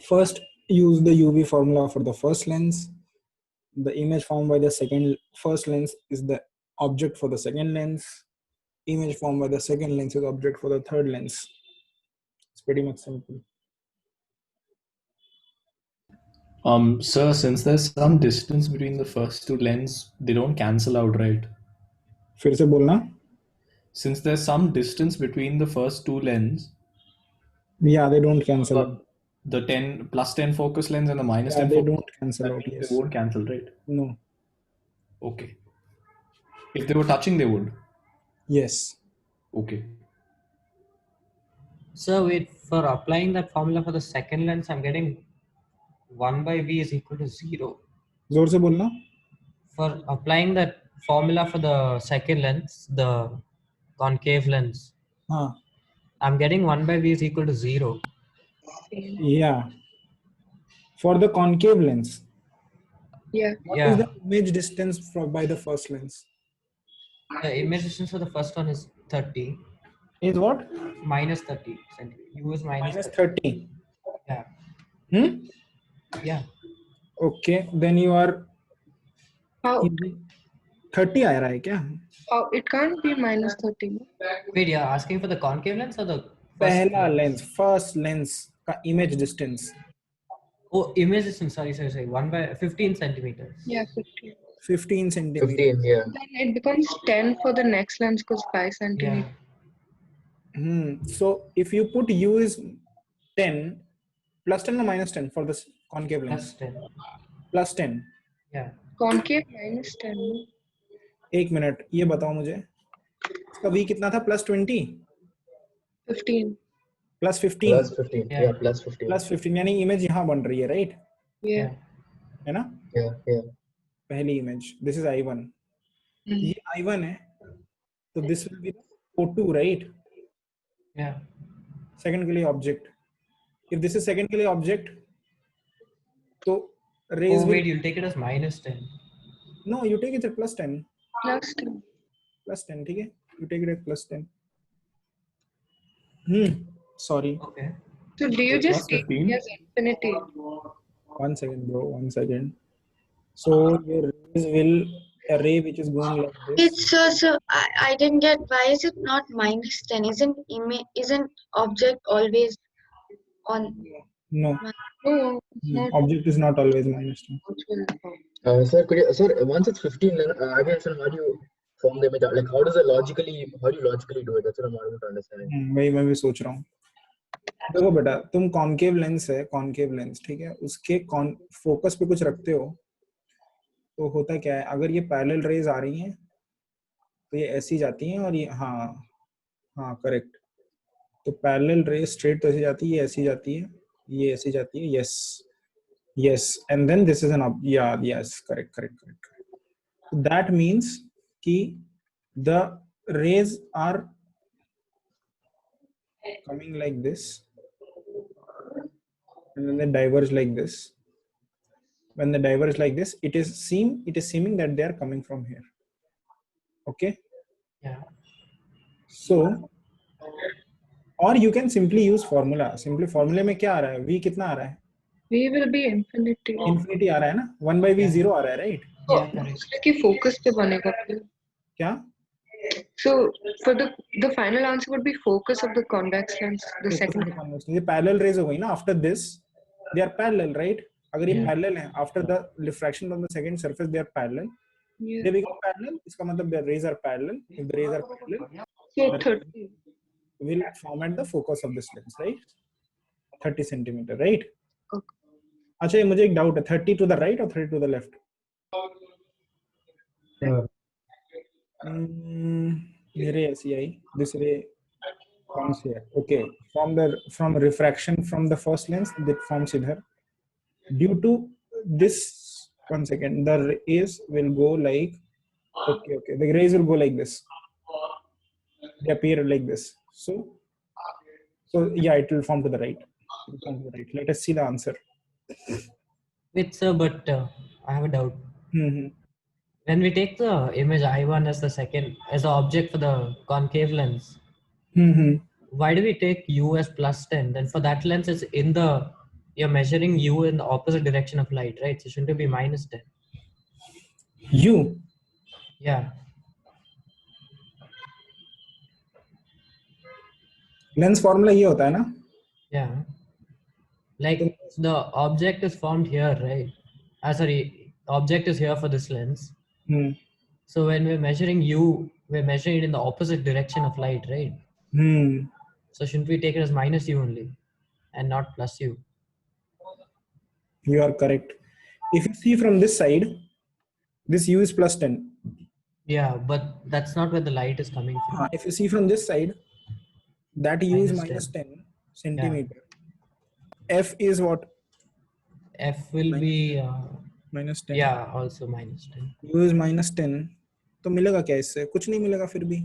First, use the UV formula for the first lens. The image formed by the first lens is the object for the second lens. Image formed by the second lens is object for the third lens. It's pretty much simple. Sir, since there's some distance between the first two lenses, they don't cancel out, right? फिर से बोलना. Since there's some distance between the first two lenses, Yeah, they don't cancel out. the 10 plus 10 focus lens and the minus 10 they focus don't cancel lens, out. Yes. They won't cancel, right? No. Okay. If they were touching, they would. Yes. Okay. So wait, for applying that formula for the second lens, I'm getting 1 by V is equal to 0. जोर से बोलना. For applying that formula for the second lens, the concave lens, हाँ. I'm getting 1 by V is equal to 0. Yeah. For the concave lens. Yeah. What is the image distance by the first lens? The image distance for the first one is 30. Is what? Minus 30 centimeters. U is Minus 30. Yeah. Yeah. Okay. Then you are. How? 30 आ रहा है क्या? How? It can't be minus 30. Wait, you're asking for the concave lens or the पहला lens, first lens का image distance. Oh, image distance. Sorry. 1 by 15 centimeters. Yeah, 15. 15 centimeters. 15, yeah. Then it becomes 10 for the next lens because 5 centimeters. So if you put U is 10, plus 10 or minus 10 for the concave lens? Plus 10. Plus 10. Yeah. Concave minus 10. एक minute, ये बताओ मुझे, इसका V कितना था? Plus 20? 15. Plus 15? Plus 15, yeah, plus 15. Plus 15, यानी image यहाँ बन रही है, right? Yeah. है ना? Yeah. पहली इमेज, this is I1. ये I1 है, तो this will be the O2, right? Yeah. Second के लिए object. If this is second के लिए object, तो rays Oh, will... wait, you'll take it as minus 10. No, you take it at plus 10. Plus 10. Plus 10, ठीक है? You take it at plus 10. Sorry. Okay. So do you just take 15? it as infinity? 1 second, bro. 1 second. So your rays will, a ray which is going like this. It's so I didn't get why is it not minus 10? Isn't object always on? No, No, it's not. object is not always minus 10. Sir, once it's 15, then again, sir, how do you form the image? Like, how do you logically do it? That's what I'm not understanding. वही मैं भी सोच रहा हूँ. देखो बेटा, तुम concave lens है, कॉन्केव लेंस, ठीक है, उसके फोकस पे कुछ रखते हो, तो होता क्या है, अगर ये पैरेलल रेज आ रही हैं तो ये ऐसी जाती हैं और ये हाँ करेक्ट, तो पैरेलल रेज स्ट्रेट तो ऐसी जाती है, ये ऐसी जाती है, ये ऐसी जाती है, yes and then this is an yes correct. That means कि the rays are coming like this and then they diverge like this. When they diverge like this, it is seeming that they are coming from here. Okay. Yeah. So, or you can simply use formula. Simply formula में क्या आ रहा है? V कितना आ रहा है? V will be infinity. Infinity आ रहा है ना? 1 by V 0 आ रहा है, right? Yeah, correct. उसके की focus पे बनेगा फिर. क्या? So for the final answer would be focus of the convex lens. The second. ये parallel rays हो गई ना? After this, they are parallel, right? अगर ये Yeah. parallel है, after the diffraction on the second surface, they are parallel. Yeah. They become parallel. इसका मतलब the rays are parallel. If the rays are parallel, So 30. will form at the focus of this lens, right? 30 centimeter, right? Okay. अच्छा, ये मुझे एक doubt है, 30 to the right or 30 to the left? ये रे ऐसी आई, this ray comes here. Okay, from refraction from the first lens, that forms here. Due to this, 1 second, the rays will go like, okay, the rays will go like this. They appear like this. So yeah, it will form to the right. Let us see the answer. Wait, sir, but I have a doubt. Mm-hmm. When we take the image I1 as the object for the concave lens, Mm-hmm. why do we take U as plus 10? Then for that lens, it's in the you're measuring u in the opposite direction of light, right? So shouldn't it be minus 10? U Yeah. Lens formula ये होता है ना? Yeah. Like the object is formed here, right? Sorry, object is here for this lens. Hmm So when we're measuring u, we're measuring it in the opposite direction of light, right? Hmm So shouldn't we take it as minus u only and not plus u? You are correct. If you see from this side, this U is plus 10. Yeah, but that's not where the light is coming from. If you see from this side, that U is Minus minus 10 centimeter. F is what? F will be Minus 10. yeah, also minus 10. U is minus 10. तो मिलेगा क्या इससे? कुछ नहीं मिलेगा फिर भी.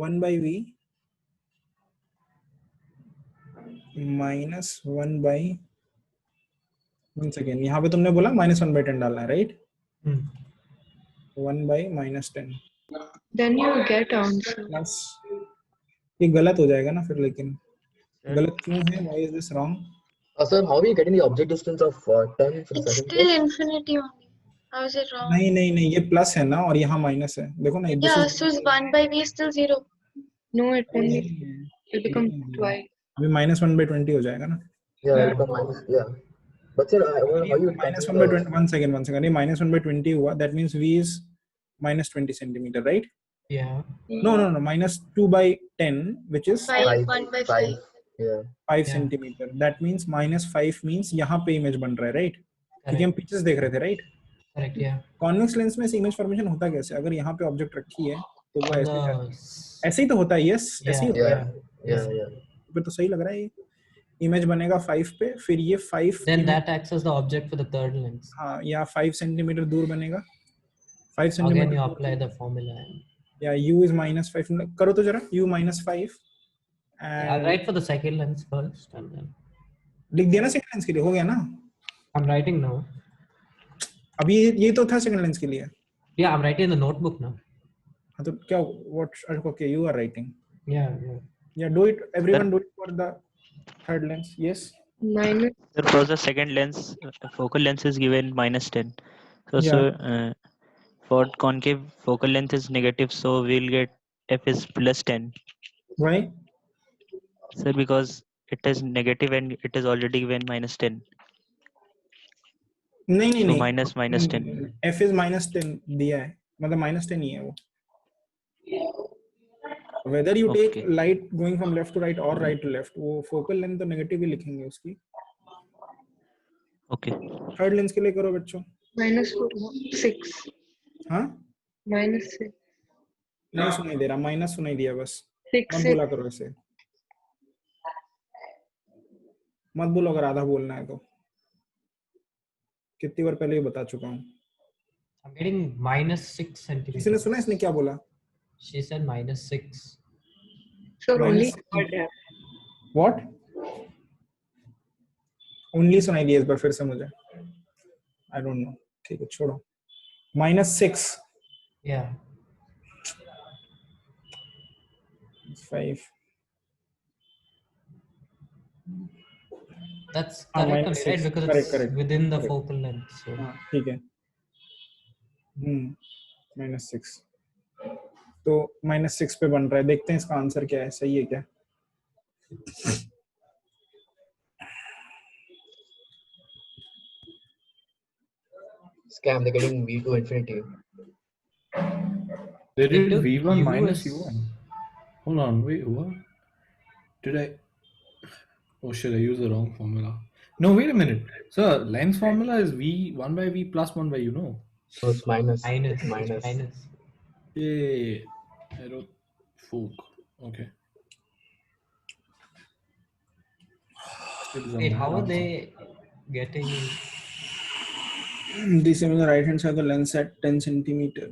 1 by V minus 1 by 1 second. यहाँ पे तुमने बोला minus 1 by 10 डालना है, right? 1 by minus 10. Then you get answer. Plus ये गलत हो जाएगा ना फिर, लेकिन गलत क्यों है? Why is this wrong? Sir, how are you getting the object distance of 10 for the It's second still place? infinity only. How is it wrong? नहीं ये प्लस है ना, और यहाँ माइनस है. देखो ना, Yeah, so 1 by v is still 0. No, it won't be. It become twice. अभी minus 1 by 20 हो जाएगा ना. Yeah, it'll become minus. Yeah. But sir, how you Minus 1 by 20. One second. ये minus 1 by 20 हुआ. That means V is minus 20 centimeter, right? Yeah. No. Minus 2 by 10, which is 5, 1 by 5. Yeah. 5 Yeah. centimeter. That means minus 5 means यहाँ पे image बन रहा है, right? क्योंकि हम pictures देख रहे थे, right? Correct, yeah. Convex lens में से image formation होता कैसे? अगर यहाँ पे object रखी है, तो वो On ऐसे जाती है. the ऐसे ही तो होता है, yes. ऐसे ही होता है. Yeah. फिर तो सही लग रहा है ये. Image बनेगा 5 पे, फिर ये 5. then that acts as the object for the third lens. हाँ, या 5 सेंटीमीटर दूर बनेगा. 5 Again, centimetre. you apply the formula. या U is minus 5. करो तो जरा. U minus 5. I'll And write for the second lens first, and then लिख दिया ना सेकंड लेंस के लिए, हो गया ना. I'm writing now. अभी ये तो था सेकंड लेंस के लिए. Yeah, I'm writing in the notebook now. हाँ तो क्या? What? Okay, you are writing. Yeah. Yeah, do it. Everyone do it for the third lens. Yes. Minus. Sir, for the second lens, focal length is given minus 10. So, Yeah. for concave focal length is negative, so we'll get F is plus 10. Why? Sir, because it is negative and it is already given minus 10. नहीं. So minus 10. F is minus 10 दिया है. मतलब minus 10 ही है वो. Whether you take Okay. light going from left to right or right to left, वो focal length तो negative ही लिखेंगे उसकी. Okay. थर्ड लेंस के लिए करो बच्चों. Minus 6. हाँ? Minus 6. नहीं सुनाई दे रहा. माइनस सुनाई दिया बस. 6. मत बोला करो ऐसे. मत बोलो अगर आधा बोलना है तो. कितनी बार पहले ही बता चुका हूँ. I'm getting minus 6 किसी ने centimeters. सुना इसने क्या बोला? She said minus 6. So only Minus- odd F. What? Only सुनाई दिया इस बार फिर से मुझे. I don't know. ठीक है छोड़ो. -6. Yeah. 5. That's हाँ, correct, minus only, right? 6. Because Correct, it's correct. within the Correct. focal length. So हाँ ठीक है. -6. तो -6 पे बन रहा है. देखते हैं इसका आंसर क्या है. सही है क्या? Scam, they're getting V to infinity. They did took V1 U minus as- U1. Hold on, wait, what? Did I? Oh shit, I used the wrong formula. No, wait a minute. So, lens formula is V1 by V plus 1 by U, no? So it's minus. minus. Minus. Minus. Yeah, I wrote folk. Okay. Wait, how are they getting? This is on the right hand side of the lens at 10 centimeter.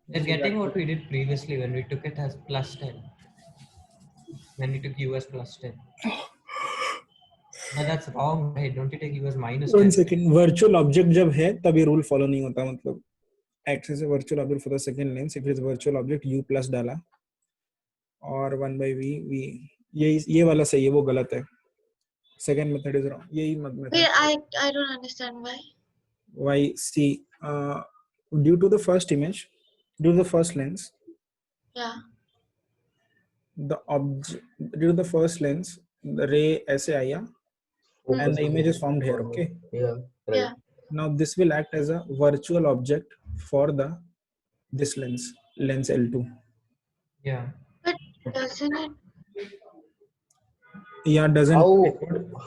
They're getting what we did previously when we took it as plus 10. When we took U as plus 10. But that's wrong, right? Don't you take U as minus 10? 1 second. Virtual object जब है तब ये rule follow नहीं होता. मतलब access a virtual object for the second lens. If it is virtual object U plus डाला और 1 by V ये वाला सही है, वो गलत है. second method is wrong. यही method. Wait, I don't understand why. Why? See, due to the first image, due to the first lens, Yeah. due to the first lens, the ray ऐसे आया and the image is formed here. Okay. Yeah. Right. Yeah. Now this will act as a virtual object for this lens L2. Yeah. But doesn't it? Yeah, doesn't.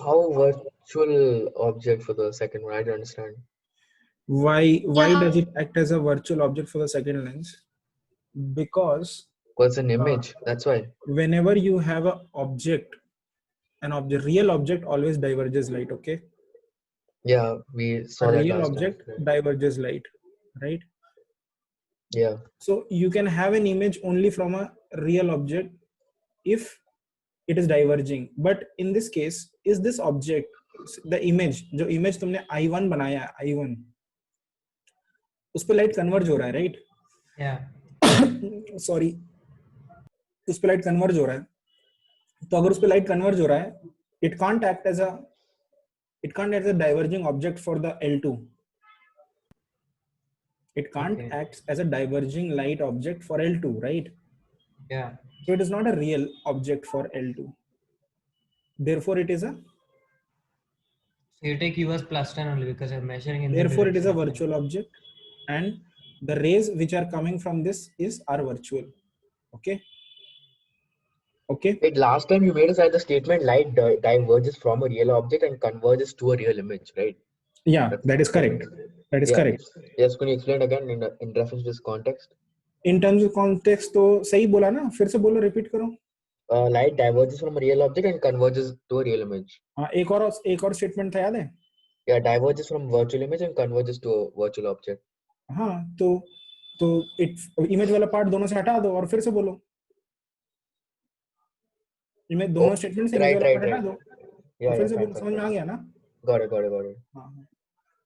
How virtual object for the second one? I don't understand. Why Yeah. does it act as a virtual object for the second lens? Because It's an image. That's why. whenever you have an real object always diverges light. Okay. Yeah, we saw A that real last object time. diverges light, right? Yeah. So you can have an image only from a real object if it is diverging. But in this case, is this object, the image, जो image तुमने I1 बनाया है, I1, उस पे light converge हो रहा है, right? Yeah. Sorry, उस पे light converge हो रहा है. तो अगर उस पे light converge हो रहा है, it can't act as a diverging object for the L2. It can't Okay. act as a diverging light object for L2, right? Yeah. So it is not a real object for L2. Therefore, it is a. So you take US plus 10 only because you're measuring in. Therefore, it is a direction of virtual object, and the rays which are coming from this are virtual. Okay. Okay. Wait, last time you made us the statement light diverges from a real object and converges to a real image, right? Yeah, that is correct. That is correct. Yes, can you explain again in reference to this context? In terms of context, तो सही बोला ना? फिर से बोलो, repeat करो. Light diverges from a real object and converges to a real image. हाँ, एक और statement था, याद है? Yeah, diverges from virtual image and converges to a virtual object. हाँ, तो image वाला part दोनों से हटा दो और फिर से बोलो. इमेज दोनों स्टेटमेंट से right. हटा दो. फिर से समझ में आ गया ना? Got it. हाँ.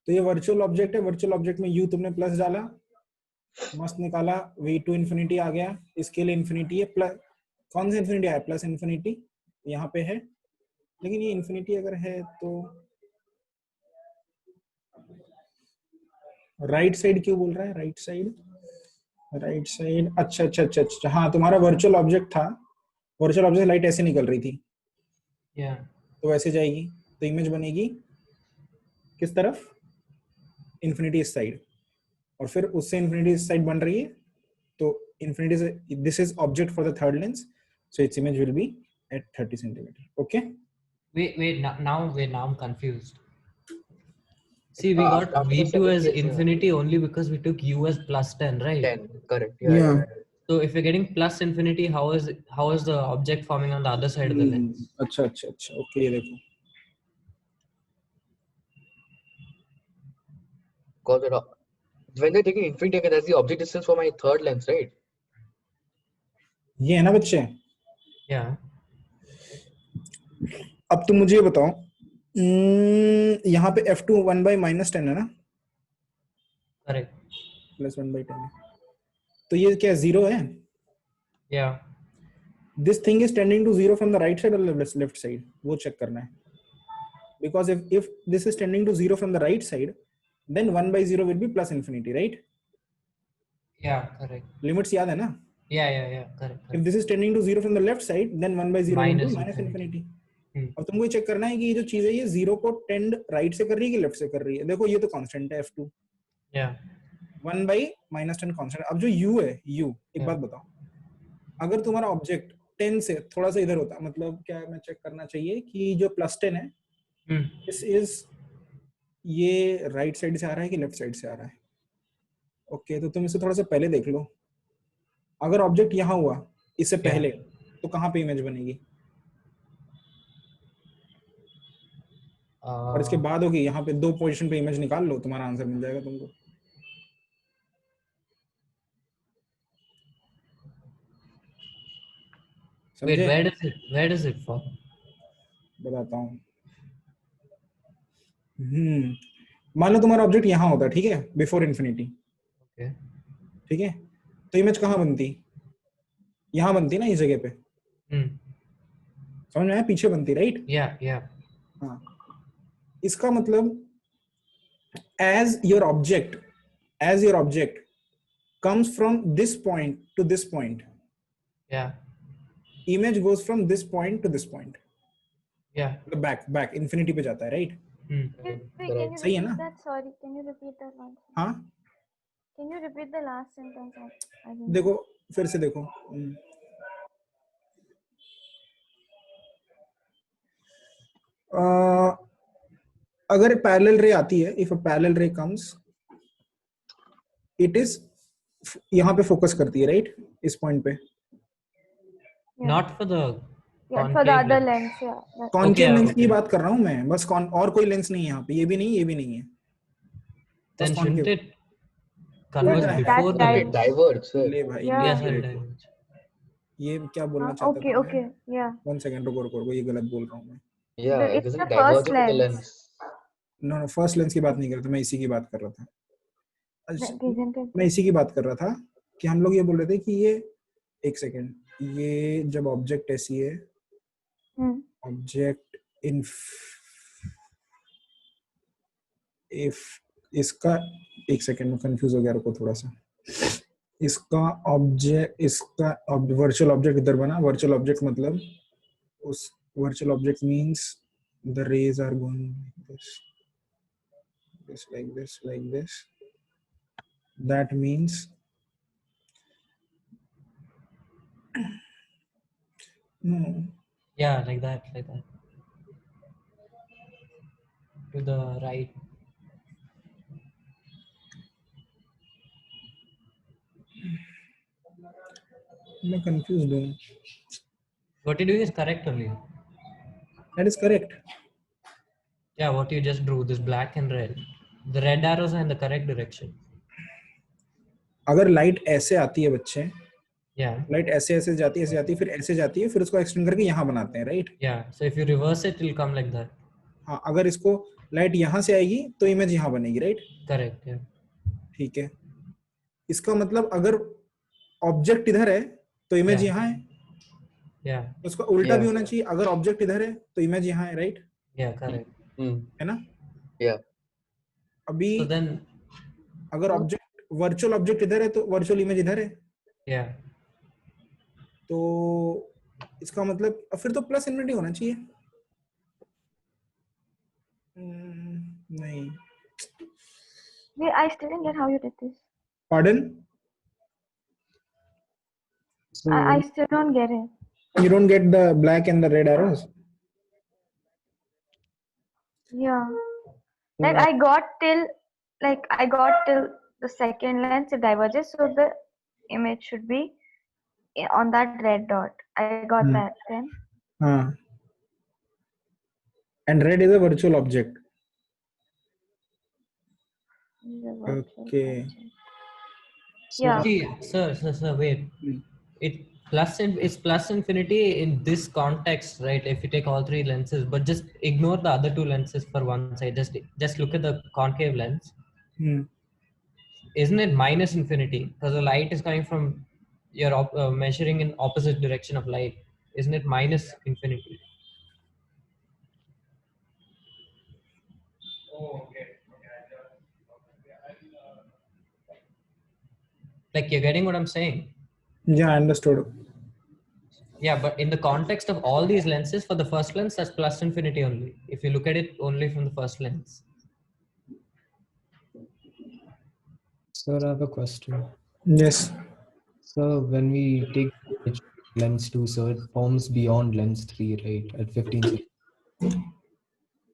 तो ये वर्चुअल ऑब्जेक्ट है. वर्चुअल ऑब्जेक्ट में u तुमने प्लस डाला, मस्त निकाला, v टू इंफिनिटी आ गया. इसके लिए इंफिनिटी है, प्लस कौन सा इंफिनिटी है? प्लस इंफिनिटी यहाँ पे है. लेकिन ये इंफिनिटी अगर है तो राइट साइड क्यों बोल रहा है? Right side. अच्छा. हाँ, तुम्हारा वर्चुअल ऑब्जेक्ट था. वर्चुअल ऑब्जेक्ट लाइट ऐसे निकल रही थी. Yeah. तो वैसे जाएगी तो इमेज बनेगी किस तरफ? इंफिनिटी इस साइड. और फिर उससे इंफिनिटी इस साइड बन रही है. तो इंफिनिटी से this is object for the third lens, so it's image will be at 30 centimetre. Okay. Wait. Now I'm confused. See, we got V2 as infinity only because we took U as plus 10, right? 10, correct. Yeah. So if we're getting plus infinity, how is the object forming on the other side of the lens? अच्छा. Okay, ये देखो. Got it. When they're taking infinity, that's the object distance for my third lens, right? ये है ना बच्चे? Yeah. अब तुम मुझे ये बताओ, यहाँ पे f2 1/-10 है ना? Correct. प्लस 1/10 है. तो ये क्या 0 है? Yeah. This thing is tending to 0 from the right side or left side? वो चेक करना है. Because if this is tending to 0 from the right side, then 1/0 will be plus infinity, right? Yeah, correct. Limits याद है ना? Yeah, correct. If this is tending to 0 from the left side, then 1/0 will be Minus minus infinity. अब Hmm. तुमको ये check करना है कि ये जो चीज है ये 0 को टेंड राइट से कर रही है कि लेफ्ट से कर रही है. देखो ये तो कांस्टेंट है f2. Yeah. 1/-10 कांस्टेंट. अब जो u है, एक बात बताओ, अगर तुम्हारा ऑब्जेक्ट 10 से थोड़ा सा इधर होता, मतलब क्या मैं चेक करना चाहिए कि जो +10 है, दिस इज ये राइट साइड से आ रहा है कि लेफ्ट साइड से आ रहा है? ओके, तो तुम इसे थोड़ा सा पहले देख लो. अगर ऑब्जेक्ट यहाँ हुआ इससे पहले, तो कहाँ पे इमेज बनेगी? और इसके बाद होगी यहाँ पे 2 पोजीशन पे इमेज निकाल लो, तुम्हारा आंसर मिल जाएगा तुमको. Wait, where does it fall? बताता हूँ. मान लो तुम्हारा ऑब्जेक्ट यहाँ होता, ठीक है, बिफोर इंफिनिटी. Okay. ठीक है, तो इमेज कहाँ बनती? यहाँ बनती ना, इस जगह पे. समझ में आया? पीछे बनती, राइट? Yeah. हाँ, इसका मतलब as your object comes from this point to this point, Yeah. image goes from this point to this point, Yeah. back infinity पे जाता है, right? Wait, can you सही है repeat ना? that? Sorry, can you repeat that once? हाँ, Can you repeat the last sentence? I didn't. देखो फिर से देखो. अगर पैरेलल रे आती है, if a parallel ray comes, it is यहाँ पे फोकस करती है, राइट? इस पॉइंट पे. Not for the Yeah, for the concave other lens. lens, yeah. Concave Okay, lens की okay. बात कर रहा हूँ मैं, बस और कोई लेंस नहीं है यहाँ पे, ये भी नहीं, ये भी नहीं है. Then बस shouldn't concave. it converge Yeah, before the that It lens? diverges, sir. ले भाई, Yeah. Yeah, ले. sir, it diverge. ये क्या बोलना Huh? चाहता Okay, था? okay, yeah. 1 सेकंड, रुको, ये गलत बोल रहा हूँ मैं. Yeah, It's isn't the it first diverging with the lens. lens? No, first lens की बात नहीं कर रहा था, मैं इसी की बात कर रहा था. Isn't it? मैं इसी की बात कर रहा था कि हम लोग ये बोल रहे थे कि ये, एक सेकंड, ये जब ऑब्जेक्ट ऐसी है, ऑब्जेक्ट इन, इफ इसका, एक सेकंड में कंफ्यूज हो गया, रुको थोड़ा सा. इसका वर्चुअल ऑब्जेक्ट इधर बना. वर्चुअल ऑब्जेक्ट मतलब उस virtual object means the rays are going like this. That means no, Yeah, like that. To the right. मैं confused हूँ. What you're doing is correct only. That is correct. Yeah, what you just drew, this black and red. The red arrows are in the correct direction. अगर light ऐसे आती है बच्चे, Yeah. Light ऐसे जाती है, फिर ऐसे जाती है, फिर उसको एक्सटेंड करके यहाँ बनाते हैं, right? Yeah. So if you reverse it, it will come like that. हाँ, अगर इसको लाइट यहाँ से आएगी तो इमेज यहाँ बनेगी, राइट? Correct. Yeah. ठीक है. इसका मतलब अगर ऑब्जेक्ट इधर है तो इमेज Yeah. यहाँ है. Yeah. उसका उल्टा भी होना चाहिए, अगर ऑब्जेक्ट इधर है तो इमेज यहाँ है, राइट? Yeah. Correct. है ना? Yeah. अभी So then, अगर ऑब्जेक्ट, वर्चुअल ऑब्जेक्ट इधर है तो वर्चुअल इमेज इधर है, yeah. तो इसका मतलब फिर तो प्लस इन्फिनिटी होना चाहिए. नहीं. Wait, I still didn't get how you did this. Pardon? So I still don't get it. You don't get the black and the red arrows? Yeah. Like I got till the second lens, it diverges, so the image should be on that red dot. I got that then. And red is a virtual object. The virtual Okay. object. Yeah. See, sir, wait. It's plus infinity in this context, right? If you take all three lenses, but just ignore the other two lenses for one side. Just look at the concave lens. Isn't it minus infinity? Because the light is coming from, you're measuring in opposite direction of light. Isn't it minus infinity? Like, you're getting what I'm saying? Yeah, I understood. Yeah, but in the context of all these lenses, for the first lens, that's plus infinity only. If you look at it only from the first lens. Sir, I have a question. Yes. So when we take lens 2, sir, it forms beyond lens 3, right? At 15.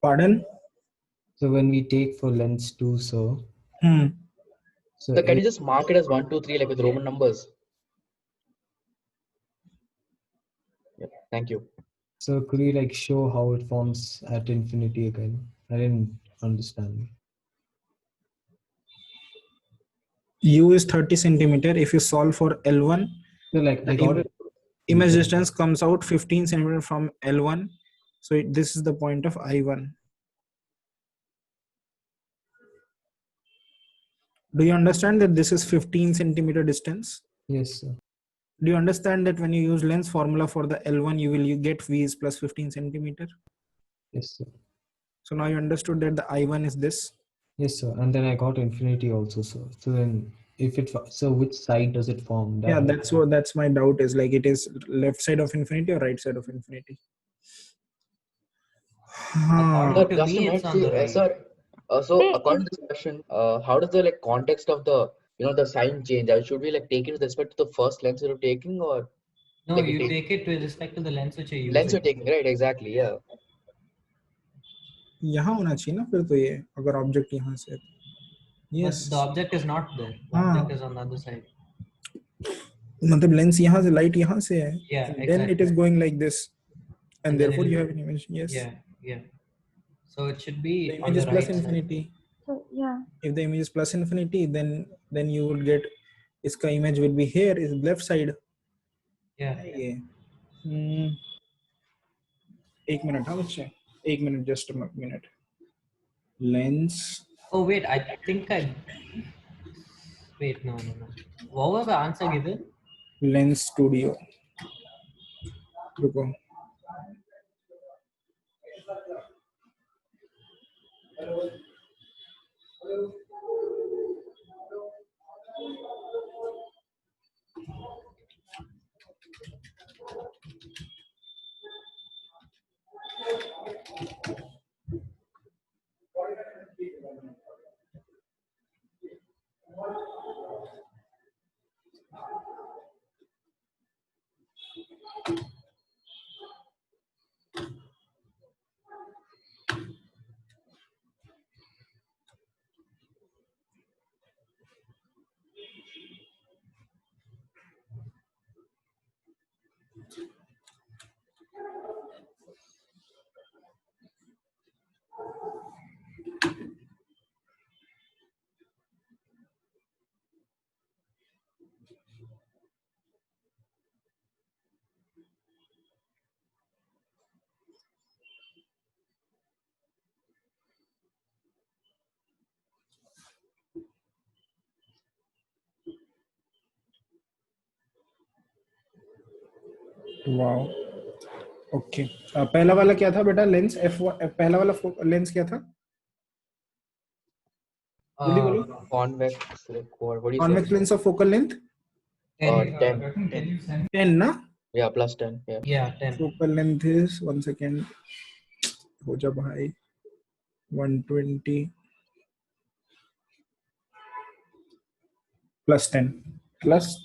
Pardon? So when we take for lens 2, sir. So can you just mark it as 1, 2, 3 like with Roman numbers? Yep, thank you. So could you like show how it forms at infinity again? I didn't understand. U is 30 centimeter. If you solve for L1, so like I got it. Image distance comes out 15 centimeter from L1. So this is the point of I1. Do you understand that this is 15 centimeter distance? Yes, sir. Do you understand that when you use lens formula for the L1, you get V is plus 15 centimeter? Yes, sir. So now you understood that the I1 is this. Yes, sir. And then I got infinity also, sir. So then, if it so which side does it form? Yeah, that's my doubt is like it is left side of infinity or right side of infinity. According to Just me, a it's minute, on the right. sir. So Wait, according to this question, how does the like context of the the sign change? Should we like take it with respect to the first lens you're taking, or No, like you take it with respect to the lens which you're using. lens you're taking, right? Exactly, yeah. यहाँ होना चाहिए ना फिर तो ये अगर object यहाँ से है But the object is not there. The हाँ object is on the other side. मतलब लेंस यहाँ से लाइट यहाँ से है Yeah, and then it exactly. is going like this and And then therefore it you is- have an image. Yes, Yeah, yeah. So it should be the on image the is plus right side. infinity. so yeah. If the image is plus infinity, then you would get इसका image will be here is left side. Yeah. ये एक minute हाँ बच्चे एक minute just a minute. Lens Oh wait, I think I. Wait, no. What was the answer given? Lens Studio. रुको wow okay पहला वाला क्या था बेटा लेंस पहला वाला लेंस क्या था जल्दी बोलो Convex, like what do you convex say? lens of focal length 10. 10 ना Yeah, plus 10. Yeah. Yeah, 10. focal length is 1 second हो जा भाई 120 प्लस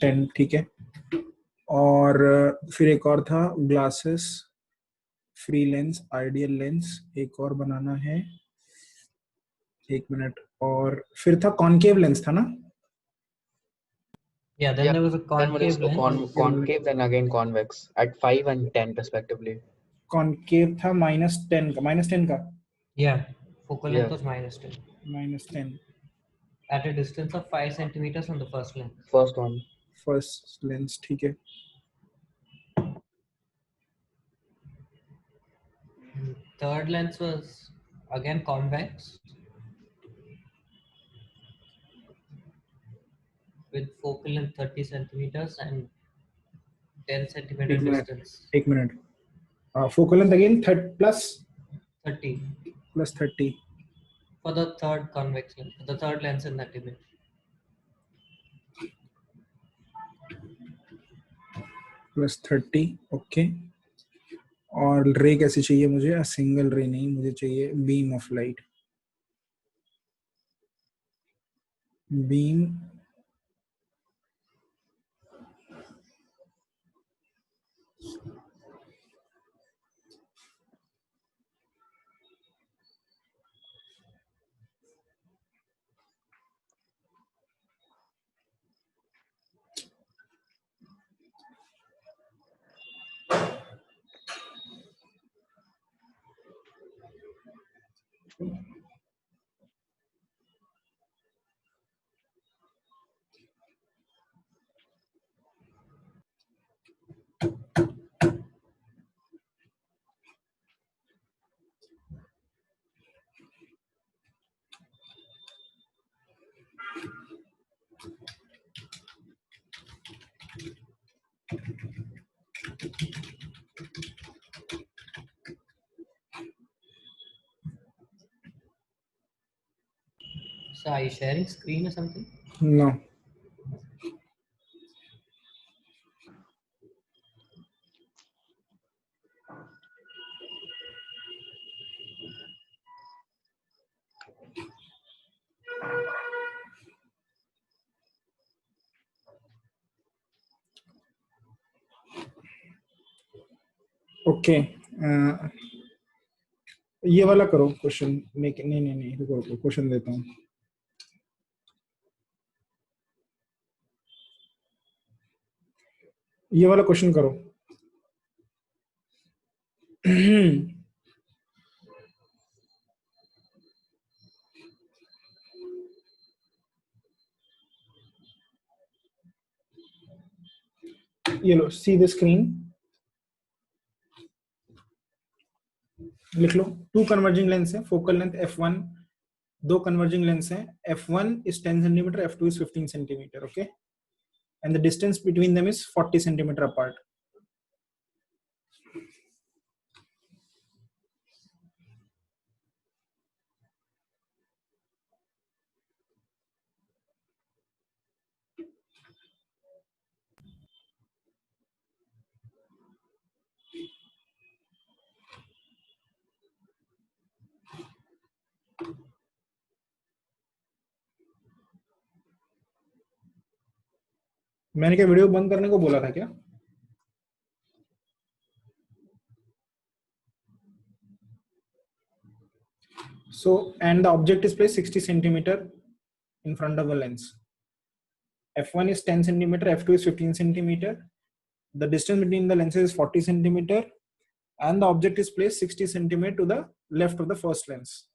10 ठीक है और फिर एक और था glasses free lens ideal lens एक और बनाना है एक मिनट और फिर था कॉनकेव लेंस था ना Yeah, then there was a Then when it's concave lens. concave, then again convex at 5 and 10 respectively. Concave था -10 का Yeah, focal length Yeah. was -10. -10 At a distance of 5 centimeters from the first lens. First one. First lens ठीक है Third lens was again convex with focal length 30 centimeters and 10 centimeter distance. एक minute focal length again plus 30 30 for the third convex lens, for the third lens in that image. +30 okay और रे कैसे चाहिए मुझे single रे नहीं मुझे चाहिए beam of light beam So are you sharing screen or something? No. Okay ये वाला करो क्वेश्चन। नहीं नहीं नहीं रुको रुको, क्वेश्चन देता हूँ। ये वाला क्वेश्चन करो। ये लो, सी द स्क्रीन, लिख लो। टू कन्वर्जिंग लेंस है, फोकल लेंथ f1, दो कन्वर्जिंग लेंस है, f1 is 10 centimeter, f2 is 15 centimeter, okay, and the distance between them is 40 centimeter apart. मैंने क्या वीडियो बंद करने को बोला था क्या? So, and the object is placed 60 centimeter in front of the lens. F1 is 10 centimeter, F2 is 15 centimeter. The distance between the lenses is 40 centimeter, and the object is placed 60 centimeter to the left of the first lens.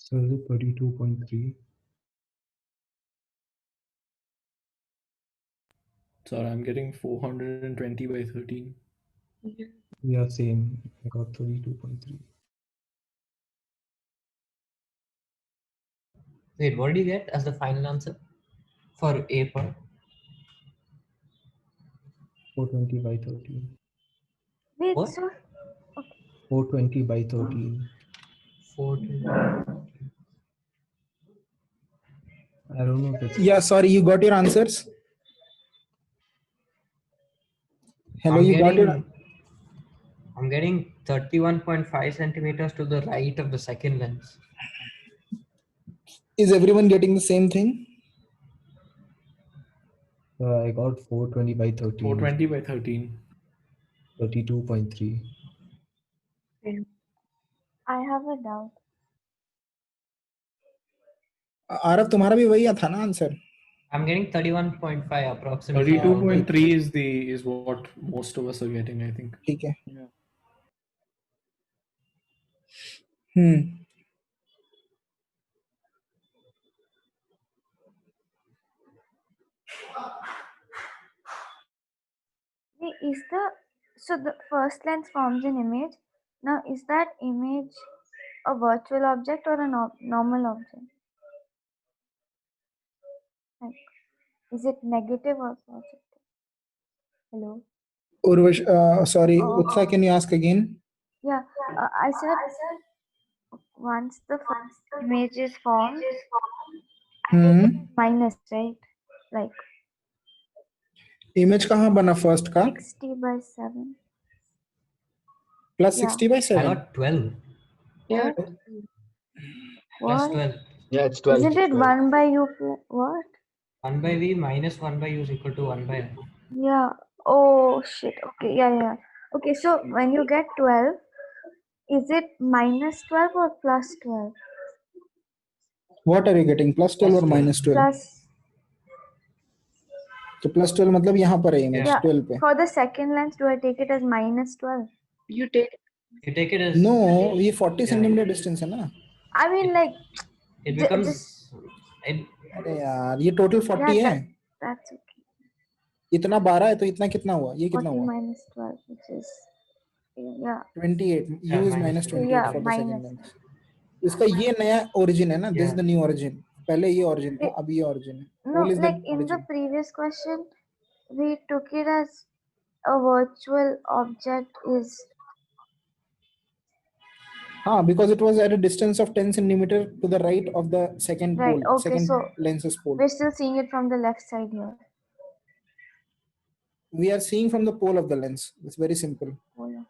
So is it 32.3? Sorry, I'm getting 420 by 13. Yeah, same. I got 32.3. Wait, what did you get as the final answer for A part? 420 by 13. Wait, What? so 420 by 13. 14. I don't know if it's Yeah, sorry, you got your answers. Hello, I'm you got your. I'm getting 31.5 centimeters to the right of the second lens. Is everyone getting the same thing? I got 420 by 13. 420 by 13. 32.3. I have a doubt. Aarav, तुम्हारा भी वही था ना answer? I'm getting 31.5 approximately. 32.3 is what most of us are getting, I think. ठीक है. Yeah. Is so the first lens forms an image. Now, is that image a virtual object or a normal object? Like, Is it negative or positive? Hello. Urvash, sorry, Oh, Utsa, can you ask again? yeah. I said once the first image is formed, I take it as minus, right? Like Image कहाँ बना first का? 60/7. Plus Yeah. 60/7. I got 12. Yeah. Plus What? 12. Yeah, it's 12. Isn't it 1 by u what? 1 by v minus 1 by u is equal to 1 by n. Yeah. Oh shit. Okay. Yeah. Okay. So when you get 12, is it minus 12 or plus 12? What are you getting? Plus 12 or minus 12? Plus. तो plus 12 मतलब यहाँ पर है image Yeah. 12 पे. For the second lens, do I take it as minus 12? You take You take it as No, ये 40 centimeter distance है ना. I mean, like, it becomes just it, अरे यार ये total 40 yeah, है. that's okay. इतना 12 है तो इतना कितना हुआ? ये कितना 40 हुआ? minus 12, which is yeah. 28. Yeah, U is minus minus 28 Yeah, for the second minus. lens. इसका ये नया origin है ना. This is Yeah. the new origin. पहले ये origin था, It- अब ये origin है. No, Pole is the like in the origin. previous question, we took it as a virtual object is Because it was at a distance of 10 centimeter to the right of the second right. pole, Okay, second so lens's pole. we're still seeing it from the left side here. We are seeing from the pole of the lens. It's very simple. Oh, yeah.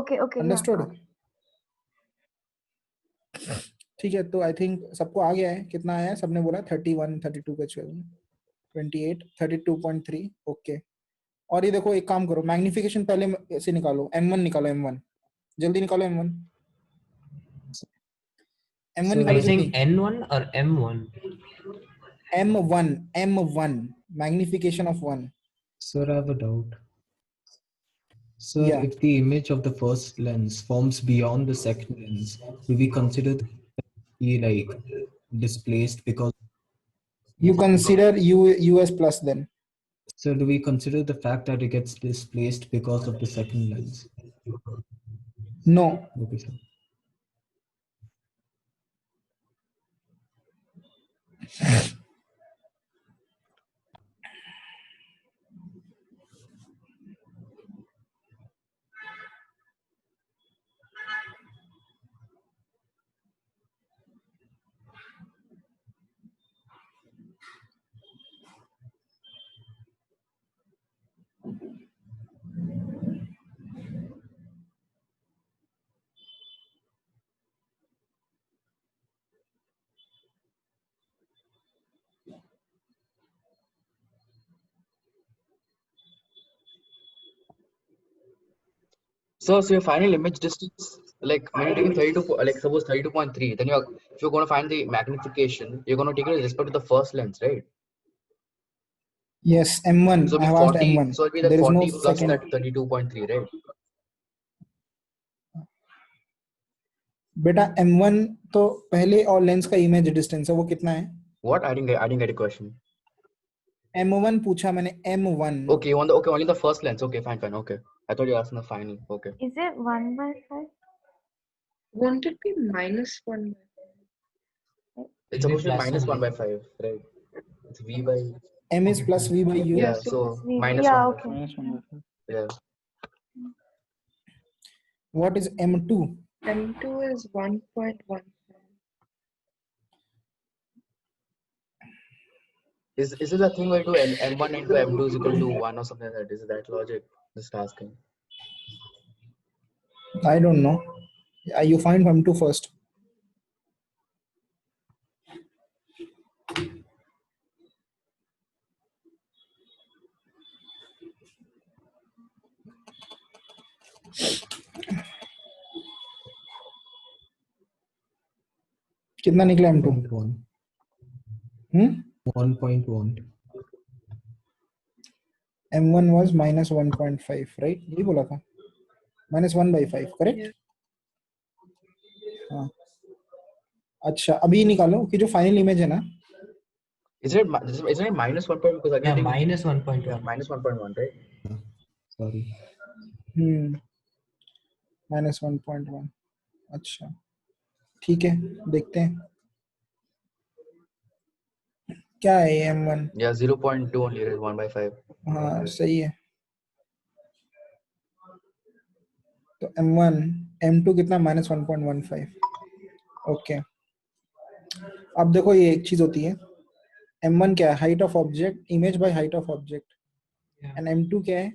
Okay. Understood? Yeah, got it. ठीक है, तो I think सबको आ गया है. कितना आया है? सबने बोला 31, 32 का 28, 32.3. ओके. और ये देखो, एक काम करो, मैग्निफिकेशन पहले से निकालो. M1 निकालो. M1 जल्दी निकालो. M1 So- are निकालो you saying जल्दी. n1 or m1? M1 magnification of 1. Sir, I have a doubt. Sir, Yeah. if the image of the first lens forms beyond the second lens, do we consider be like displaced because? You consider U as plus then. So do we consider the fact that it gets displaced because of the second lens? No. Okay, sir. So your final image distance, like when you're taking 32, like suppose 32.3, then if you're going to find the magnification, you're going to take it with respect to the first lens, right? Yes, M1. So I have it'll asked be 40. M1. So it'll be that There is 40 no plus second. that 32.3, right? बेटा M1 तो पहले और lens का image distance है, वो कितना है? What? I didn't get a question. M1 पूछा मैंने. M1. Okay, only the first lens. Okay, fine. Okay. I thought you were asking the final. Okay. Is it 1/5? won't it be minus 1 by It's It'll be supposed to be plus minus only. 1 by 5, right? It's V by. M is plus V by U. Yeah, so so V- minus yeah, 1 by okay. 5. Yeah. What is M2? M2 is 1.1. Is it a thing where you do M1 into M2 is equal to 1 or something like that? Is it that logic? Just asking. I don't know. You find M2 first. कितना निकला M2? 1.1. 1.1. M1 was minus 1.5, right? यही बोला था. Minus 1 by 5, correct? Yeah. हाँ. अच्छा, अभी निकालो कि जो फाइनल इमेज है ना. Isn't it minus 1 point? Because Yeah, again, minus 1.1. yeah, minus 1.1, right? Sorry. Minus 1.1. अच्छा, ठीक है, देखते हैं क्या है ये m1? Yeah, 0.2 only, right? 1/5. हाँ सही है। तो m1 m2 कितना -1.15। ओके अब देखो ये एक चीज होती है, m1 क्या है, height of object, image by height of object, and m2 क्या है,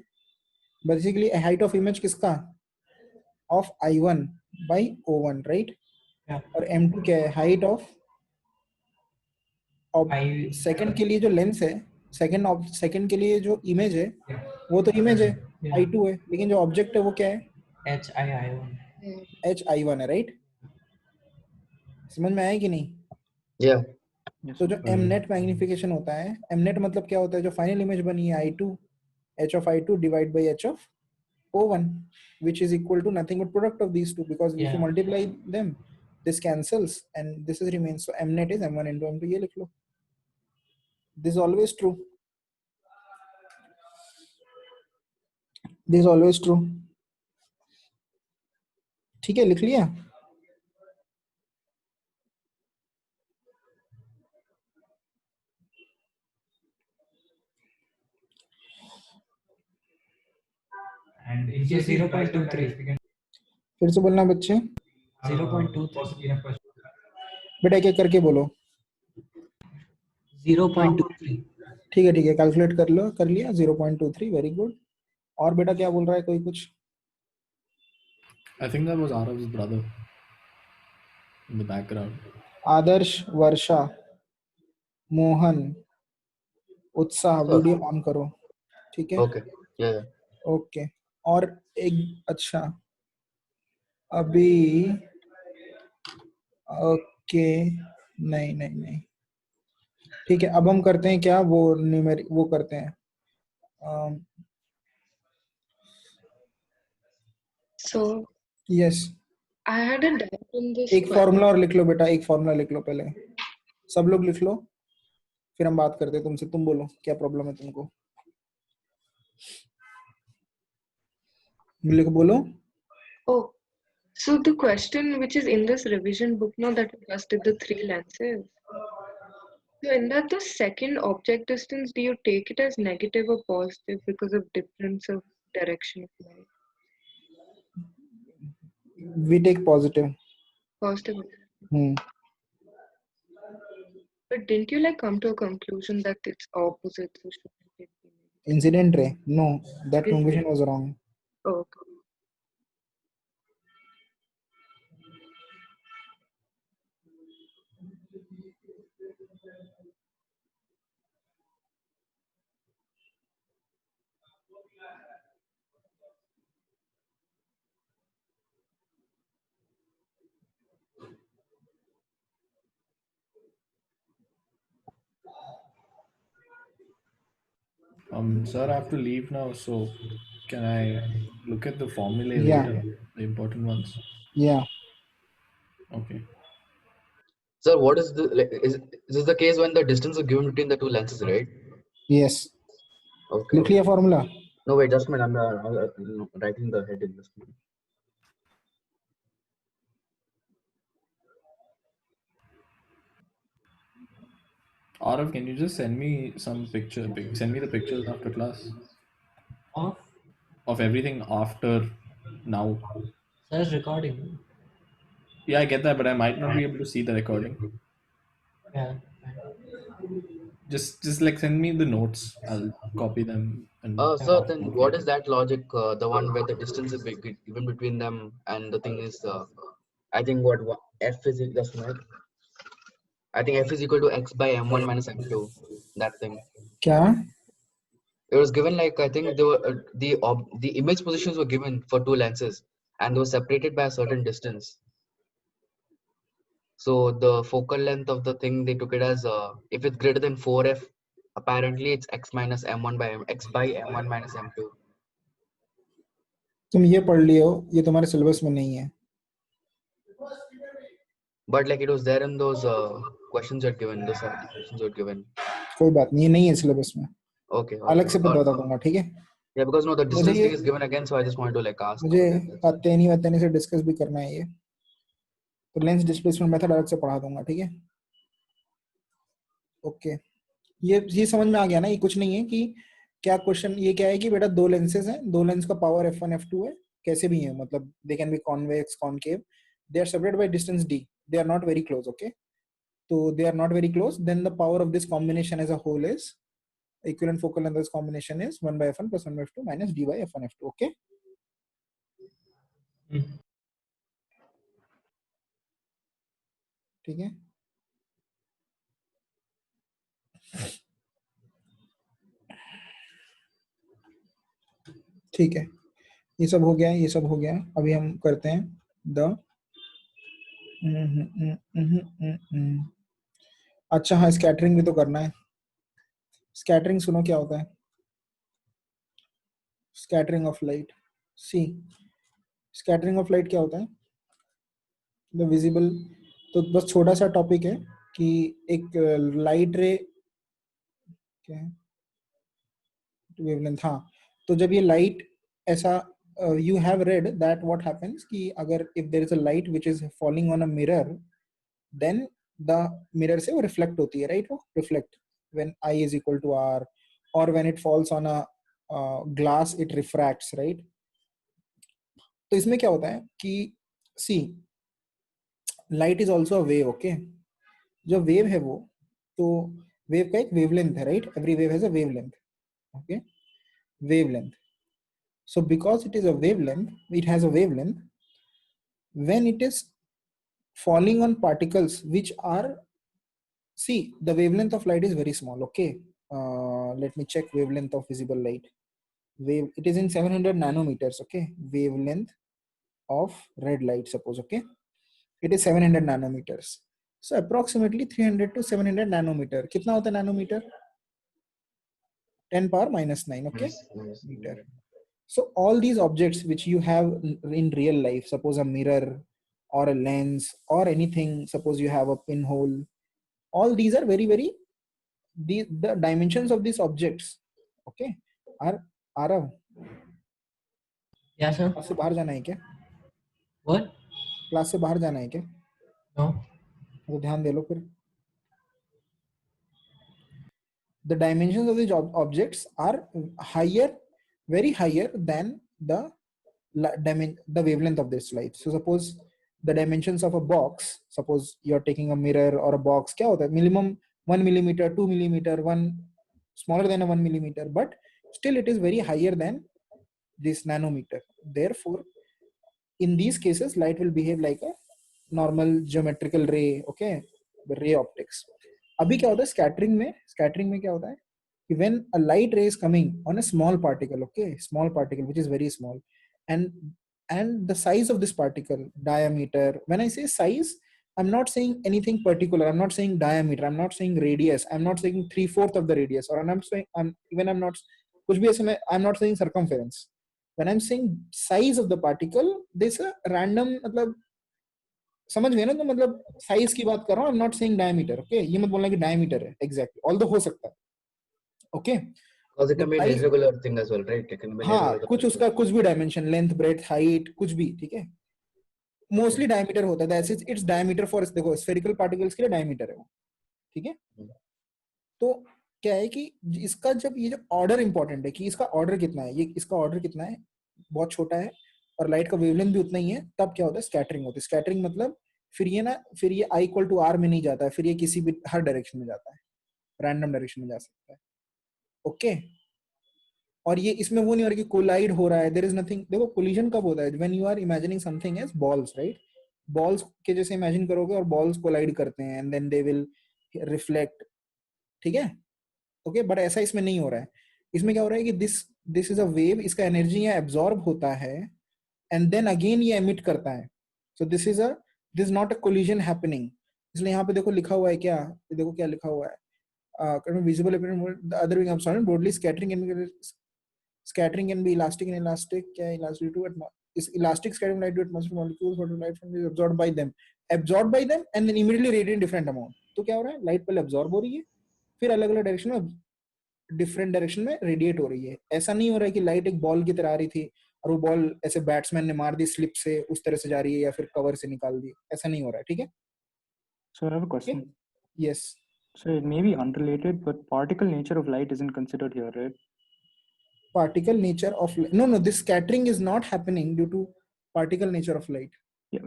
बेसिकली हाइट ऑफ इमेज किसका, of i1 by o1, right. और m2 क्या है, हाइट ऑफ सेकंड के लिए जो लेंस है, सेकंड के लिए जो इमेज है वो तो इमेज है, i2 है, लेकिन जो ऑब्जेक्ट है वो क्या है, hi1 है, राइट। समझ में आया कि नहीं? Yeah. तो जो mnet मैग्निफिकेशन होता है, mnet मतलब क्या होता है, जो फाइनल इमेज बनी है i2, h of i2 divide by h of o1, which is equal to nothing but product of these two, because if you multiply them this cancels and this is remains, so mnet is m1 into m2, ये लिख लो, this is always true, this is always true। ठीक है, लिख लिया? And in case 0.23 फिर से बोलना बच्चे, 0.23 बेटा एक एक करके बोलो। 0.23 ठीक है कैलकुलेट कर लो, कर लिया 0.23, वेरी गुड। और बेटा क्या बोल रहा है कोई कुछ? I think that was Arav's brother in the background. आदर्श, वर्षा, मोहन, उत्साह, वीडियो ऑन करो, ठीक है? Okay. Yeah. ओके और एक, अच्छा अभी, ओके नहीं ठीक है, अब हम करते हैं क्या, वो न्यूमेरिक वो करते हैं। So yes, I had a doubt in this एक question. फॉर्मूला और लिख लो बेटा, एक फॉर्मूला लिख लो पहले, सब लोग लिख लो, फिर हम बात करते हैं तुमसे। तुम बोलो क्या प्रॉब्लम है तुमको, लिख बोलो। Oh, so the question which is in this revision book now that we just did the 3 lenses. So in that, the second object distance, do you take it as negative or positive because of difference of direction of light? We take positive. Positive. Hmm. But didn't you like come to a conclusion that it's opposite? So shouldn't it be negative? Incident ray? No, that conclusion was wrong. Oh, okay. Sir, I have to leave now, so can I look at the formulae Yeah. later, the important ones? Yeah. Okay. Sir, what is the like? Is this the case when the distance is given between the two lenses, right? Yes. Okay. लिख लिया formula? No, wait, just a minute. I'm writing the heading. Just a minute. Arav, can you just send me some send me the pictures after class of everything after now. Sir's recording. Yeah, I get that, but I might not be able to see the recording. Yeah. Just like send me the notes. I'll copy them. And Sir, then what is that logic? The one where the distance is big, given between them, and the thing is, I think what f is just a minute. I think f is equal to x by m1 minus m2. That thing. क्या? It was given like I think there were the image positions were given for two lenses, and they were separated by a certain distance. So the focal length of the thing, they took it as if it's greater than 4f, apparently it's x minus m1 by x by m1 minus m2. तुम ये पढ़ लियो, ये तुम्हारे syllabus में नहीं है। But like it was there in those questions that given, those questions were given. कोई बात नहीं, ये नहीं है सिलेबस में। Okay. अलग से बता दूंगा, ठीक है? Yeah, because no, the distance thing is given again, so I just wanted to like ask. मुझे अत्यनी से डिस्कस भी करना है ये, तो लेंस डिस्प्लेसमेंट मेथड अलग से पढ़ा दूंगा, ठीक है? ओके ये समझ में आ गया ना, ये कुछ नहीं है कि क्या क्वेश्चन, ये क्या है कि बेटा दो लेंसेज हैं, दो लेंस का पावर f1 f2 है, कैसे भी है, मतलब they can be convex concave, they are separated by distance d, they are not very close, okay. तो they are not very close, then the power of this combination as a whole is equivalent focal length of this combination is 1 by f1 plus 1 by f2 minus d by f1 f2, okay. ठीक है. ठीक है, ये सब हो गया है, ये सब हो गया है. अभी हम करते हैं द अच्छा हाँ, स्कैटरिंग भी तो करना है. स्कैटरिंग सुनो क्या होता है. Scattering of light, see scattering of light क्या होता है. द विजिबल, तो बस छोटा सा टॉपिक है कि एक लाइट रे क्या है, वेवलेंथ, हाँ. तो जब ये लाइट ऐसा, you have read that what happens कि अगर if there is a light which is falling on a mirror, then the mirror से वो रिफ्लेक्ट होती है, राइट. वो reflect when I is equal to R, और when it falls on a glass it refracts, right. तो इसमें क्या होता है कि see light is also a wave, okay. जो वेव है वो, तो वेव का एक वेवलेंथ है, right. Every wave has a wavelength, okay, wavelength. So because it is a wavelength, it has a wavelength, when it is falling on particles which are, see, the wavelength of light is very small, okay. Let me check wavelength of visible light. Wave, it is in 700 nanometers, okay. Wavelength of red light, suppose, okay, it is 700 nanometers. So approximately 300 to 700 nanometer. कितना होता है nanometer? 10 power minus 9, okay, meter. So all these objects which you have in real life, suppose a mirror or a lens or anything, suppose you have a pinhole, all these are very very, the dimensions of these objects, okay, are Yeah, sir. Class से बाहर जाना है क्या? What? Class से बाहर जाना है क्या? No. तो ध्यान दे लो फिर. The dimensions of these objects are higher, very higher than the wavelength of this light. So suppose the dimensions of a box, suppose you're taking a mirror or a box, क्या होता है, minimum 1 millimeter, 2 millimeter, one smaller than a 1 millimeter, but still it is very higher than this nanometer. Therefore in these cases light will behave like a normal geometrical ray, okay, the ray optics. अभी क्या होता है scattering में क्या होता है कि when a light ray is coming on a small particle, okay, small particle which is very small, and the size of this particle, diameter, when I say size, I'm not saying anything particular, I'm not saying diameter, I'm not saying radius, I'm not saying 3/4 of the radius, or I'm saying I'm not कुछ भी ऐसे में, I'm not saying circumference. When I'm saying size of the particle, this a random, मतलब समझ गए ना, तो मतलब साइज की बात कर रहा हूँ, I am not saying diameter, okay. ये मत बोलना कि डायमीटर है एग्जैक्टली, ऑल्दो हो सकता है, okay. Because it can be an irregular thing as well, right? It can be an हाँ, irregular कुछ उसका कुछ भी डायमेंशन, लेंथ, ब्रेड्थ, हाइट, कुछ भी, ठीक है. मोस्टली डायमीटर होता है, दैट्स इट्स डायमीटर फॉर, देखो स्फेरिकल पार्टिकल्स के लिए डायमीटर है वो, ठीक है. तो क्या है कि इसका जब ये जो ऑर्डर इंपॉर्टेंट है कि इसका ऑर्डर कितना है, ये इसका ऑर्डर कितना है, बहुत छोटा है, और लाइट का वेवलेंथ भी उतना ही है, तब क्या होता है स्कैटरिंग होती है. स्कैटरिंग मतलब फिर ये I इक्वल टू आर में नहीं जाता है, फिर ये किसी भी हर डायरेक्शन में जाता है, रैंडम डायरेक्शन में जा सकता है, ओके. और ये इसमें वो नहीं हो रहा कि कोलाइड हो रहा है, देयर इज नथिंग. देखो कोलिजन कब होता है, when you are imagining something as balls, right. Balls के जैसे इमेजिन करोगे और बॉल्स कोलाइड करते हैं and then they will reflect, ठीक है, ओके. बट ऐसा इसमें नहीं हो रहा है. इसमें क्या हो रहा है कि दिस इज अ वेव, इसका एनर्जी यहाँ एब्जॉर्ब होता है एंड देन अगेन ये एमिट करता है. So this not a collision happening. इसलिए यहाँ पे देखो लिखा हुआ है क्या, देखो क्या लिखा हुआ है, visible other wing of sound broadly scattering can be elastic and elastic, क्या elastic to is elastic scattering light to atmosphere molecules, what light from is absorbed by them and then immediately radiate in different amount. तो क्या हो रहा है, light पहले absorb हो रही है, फिर अलग अलग डायरेक्शन में, डिफरेंट डायरेक्शन में रेडिएट हो रही है. ऐसा नहीं हो रहा है कि लाइट एक बॉल की तरह आ रही थी और वो बॉल ऐसे बैट्समैन ने मार दी स्लिप से उस तरह से जा रही है या फिर कवर से निकाल दी, ऐसा नहीं हो रहा है, ठीक है. So I have a question. Yes. So it may be unrelated, but particle nature of light isn't considered here, right? Particle nature of no, this scattering is not happening due to particle nature of light. Yeah,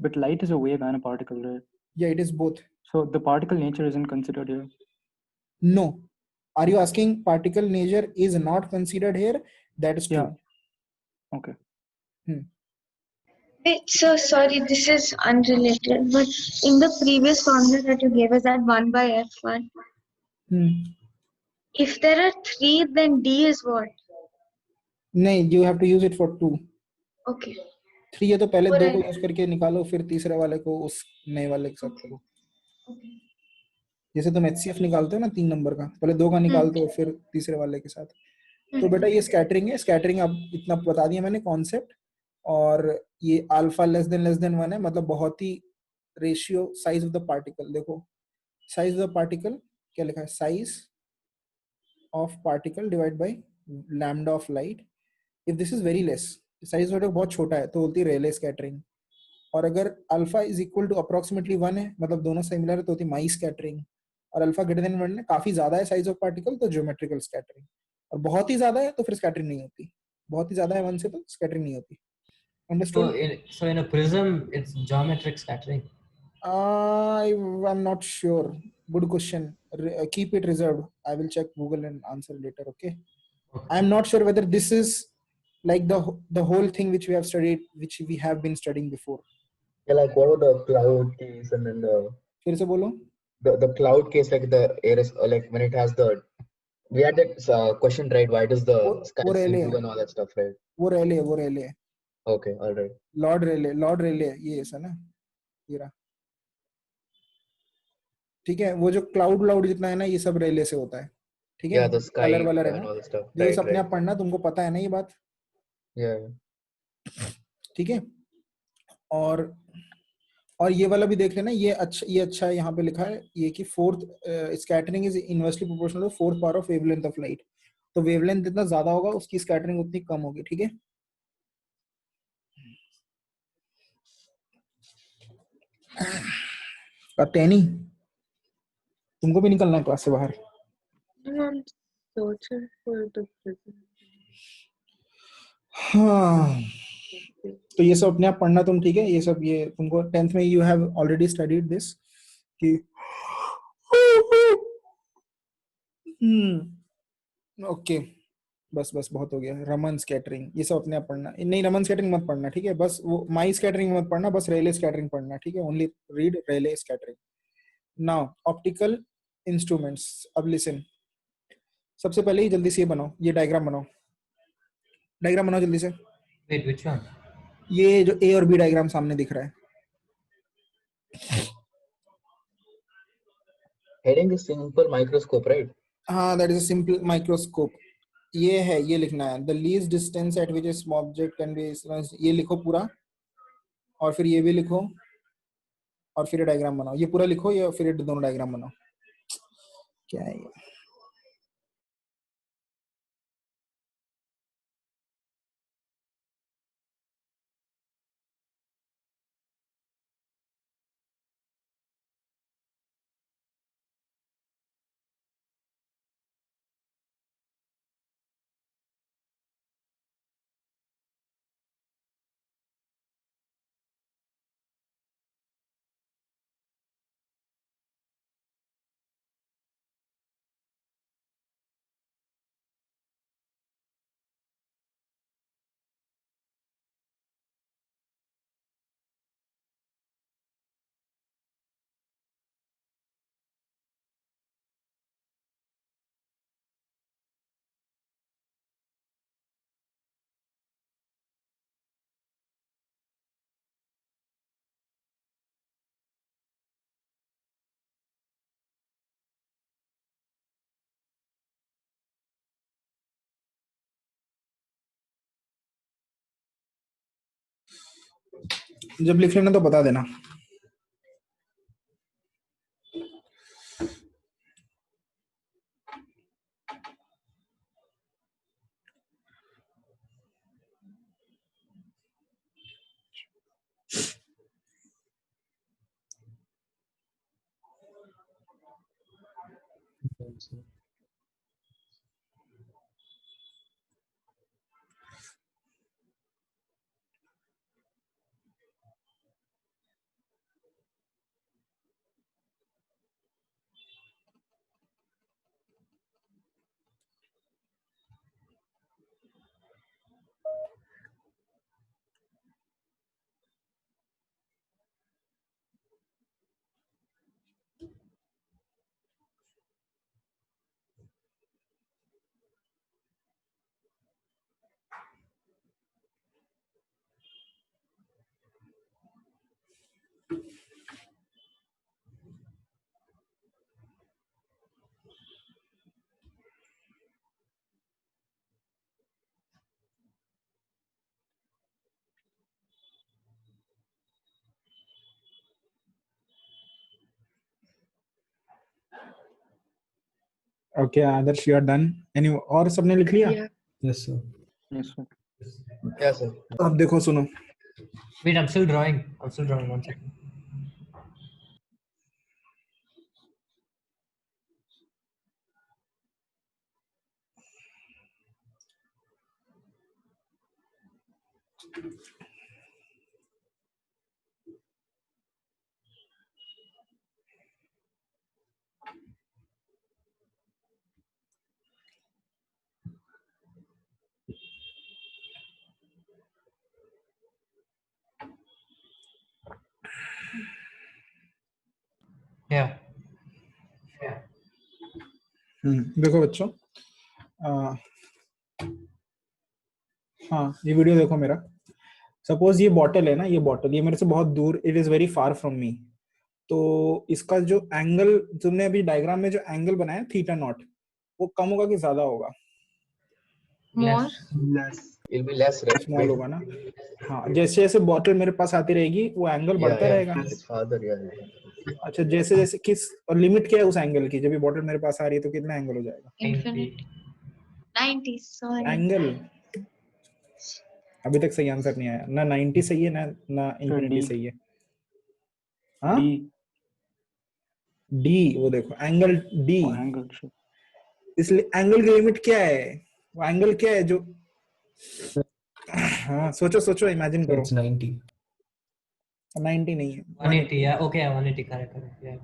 but light is a wave and a particle, right? Yeah, it is both. So the particle nature isn't considered here. No. Are you asking particle nature is not considered here? That is true. Yeah. Okay. Wait, so sorry, this is unrelated, but in the previous formula that you gave us that 1 by F1, if there are 3, then D is what? No, you have to use it for 2. Okay. 3 है तो पहले और 2 को use करके निकालो, फिर तीसरे वाले को उस नए वाले के साथ करो. जैसे तुम HCF निकालते हो ना 3 नंबर का, पहले 2 का निकालते हो फिर तीसरे वाले के साथ. तो बेटा ये स्कैटरिंग है. स्कैटरिंग अब इतना बता दिया मैंने कॉन्सेप्ट. और ये अल्फा लेस देन 1 है, मतलब बहुत ही ratio size of the particle. देखो साइज ऑफ द पार्टिकल क्या लिखा है, size of particle divide by lambda of light. If this is very less, size बहुत छोटा है तो होती है रेले स्कैटरिंग. और अगर alpha is equal to approximately 1 है, मतलब दोनों सिमिलर है, तो होती है माई स्कैटरिंग. और अल्फा ग्रेटर देन 1 है, काफी ज्यादा है साइज ऑफ पार्टिकल, तो ज्योमेट्रिकल स्कैटरिंग. और बहुत ही ज्यादा है तो फिर स्कैटरिंग नहीं होती. बहुत ही ज्यादा है 1 से तो स्कैटरिंग नहीं होती. Understood? So in a prism, it's geometric scattering. I'm not sure. Good question. Keep it reserved. I will check Google and answer later. Okay. I'm not sure whether this is like the whole thing which we have studied, which we have been studying before. Yeah, like what about the cloud case and then फिर से बोलो. the cloud case, like the air is like when it has the, we had that question, right? Why does the sky वो see रेले blue है. and all that stuff, right? वो रेले है. Okay, all right. Lord रेले ये ऐसा ना, ये रहा. ठीक है. वो जो क्लाउड जितना है ना, ये सब रेले से होता है. ठीक है. Yeah, the sky कलर वालर है and ना, all that stuff, जो इस right, अपने right. आप पढ़ना, तुमको पता है ना ये बात. Yeah. ठीक है. और ये वाला भी देख लेना. ये अच्छा है. यहाँ पे लिखा है ये कि fourth scattering is inversely proportional to fourth power of wavelength of light. तो वेवलेंथ जितना ज्यादा होगा उसकी स्कैटरिंग उतनी कम होगी. ठीक है. टैनी, तुमको भी निकलना है क्लास से बाहर. I'm searching for the prism. हाँ, तो ये सब अपने आप पढ़ना तुम. ठीक है. ये सब ये तुमको 10th में you have already studied this कि ओके. बस बहुत हो गया. रमन स्कैटरिंग ये सब अपने आप पढ़ना. नहीं, रमन स्कैटरिंग मत पढ़ना. ठीक है. बस वो माई स्कैटरिंग मत पढ़ना, बस रेले स्कैटरिंग पढ़ना. ठीक है. ओनली रीड रेले स्कैटरिंग. Now optical instruments. अब लिसन. सबसे पहले ही जल्दी से ये बनाओ, ये डायग्राम बनाओ. डायग्राम बनाओ जल्दी से. Wait, which one? ये जो ए और बी डायग्राम सामने दिख रहा है. Heading is simple microscope, right? हाँ, that is a simple microscope. ये है, ये लिखना है. The least distance at which a small object can be. ये लिखो पूरा, और फिर ये भी लिखो, और फिर डायग्राम बनाओ. ये पूरा लिखो, ये फिर दोनों डायग्राम बनाओ. क्या है ये? जब लिख लेना तो बता देना. Okay Adarsh you are done any और सबने लिख लिया? Yeah. Yes, sir. Yes, sir. Yeah, sir. अब देखो सुनो, Wait, I'm still drawing. 1 second. Yeah. देखो बच्चों, हाँ ये वीडियो देखो मेरा। सपोज ये बॉटल है ना, ये बॉटल ये मेरे से बहुत दूर, it is very far from me. तो इसका जो एंगल तुमने अभी डायग्राम में जो एंगल बनाया थीटा नॉट, वो कम होगा कि ज्यादा होगा? More. Less. It'll be less, right? Small होगा ना? हाँ, जैसे जैसे बॉटल मेरे पास आती रहेगी वो एंगल बढ़ता रहेगा। It's farther, yeah. अच्छा, जैसे जैसे किस, और लिमिट क्या है उस एंगल की? जब ये बॉटल मेरे पास आ रही है तो कितना एंगल हो जाएगा? Infinite. 90. Sorry. एंगल अभी तक सही आंसर नहीं आया, ना 90 सही है ना इंफिनिटी D. सही है। हाँ D. डी, वो देखो angle D, Oh, angle. Sure. इसलिए एंगल की लिमिट क्या है? वो एंगल क्या है जो, हाँ सोचो सोचो, इमेजिन करो। It's 90. 90 नहीं है, 180. Yeah. Okay. 180. Correct. Yeah.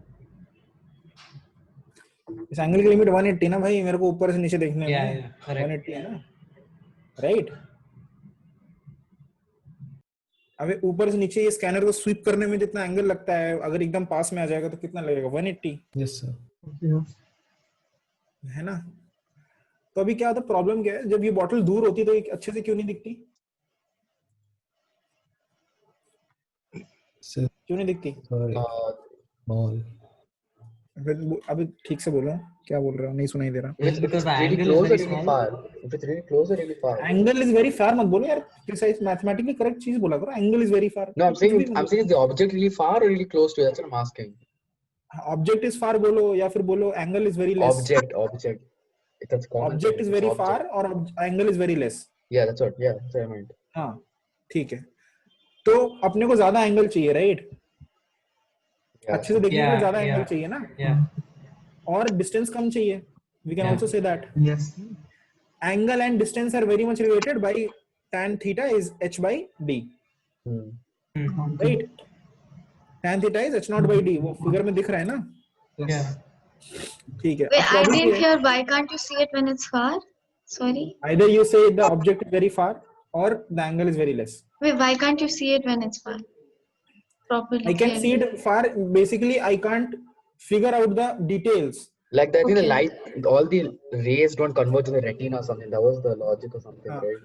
इस एंगल की लिमिट 180 ना भाई, मेरे को ऊपर से नीचे देखने Yeah. में Yeah. Correct. 180 है ना, राइट? अबे ऊपर से नीचे ये स्कैनर को स्वीप करने में जितना एंगल लगता है, अगर एकदम पास में आ जाएगा तो कितना लगेगा? 180 Yes, sir. है ना? तो अभी क्या होता है, प्रॉब्लम क्या है, जब ये बॉटल दूर होती तो ये अच्छे से क्यों नहीं दिखती? Sir, क्यों नहीं दिखती? sorry. Small. अभी ठीक से बोलो, क्या बोल रहे हो? नहीं सुनाई दे रहा। If it's Because the really angle is close or very really small. far? If it's really close or really far? Angle is very far मत बोलो यार, प्रिसाइज मैथमेटिकली करेक्ट चीज बोला करो। Angle is very far, No, I'm saying is the object really far or really close to it? That's what I'm asking. Object is far बोलो या फिर बोलो angle is very less. Object. That's common. Object is It's very object. फार और angle is very less. Yeah, that's what I meant. हाँ ठीक है, तो अपने को ज्यादा एंगल चाहिए, राइट? Yeah. अच्छे से देखने को Yeah, ज्यादा एंगल yeah. चाहिए ना, Yeah. और डिस्टेंस कम चाहिए। We can Yeah. Also say that Yes. Angle and distance are very much related by tan theta is h by d, राइट? tan theta is h naught by d, वो figure में दिख रहा है ना? Yeah. ठीक है। Wait, अब I problem didn't ये है, hear. Why can't you see it when it's far? Sorry. either you say the object is very far or the angle is very less. Wait, why can't you see it when it's far? Properly. I can see it far, basically I can't figure out the details. Like that, I think the Okay. light, all the rays don't converge to the retina or something. That was the logic or something, हाँ. right?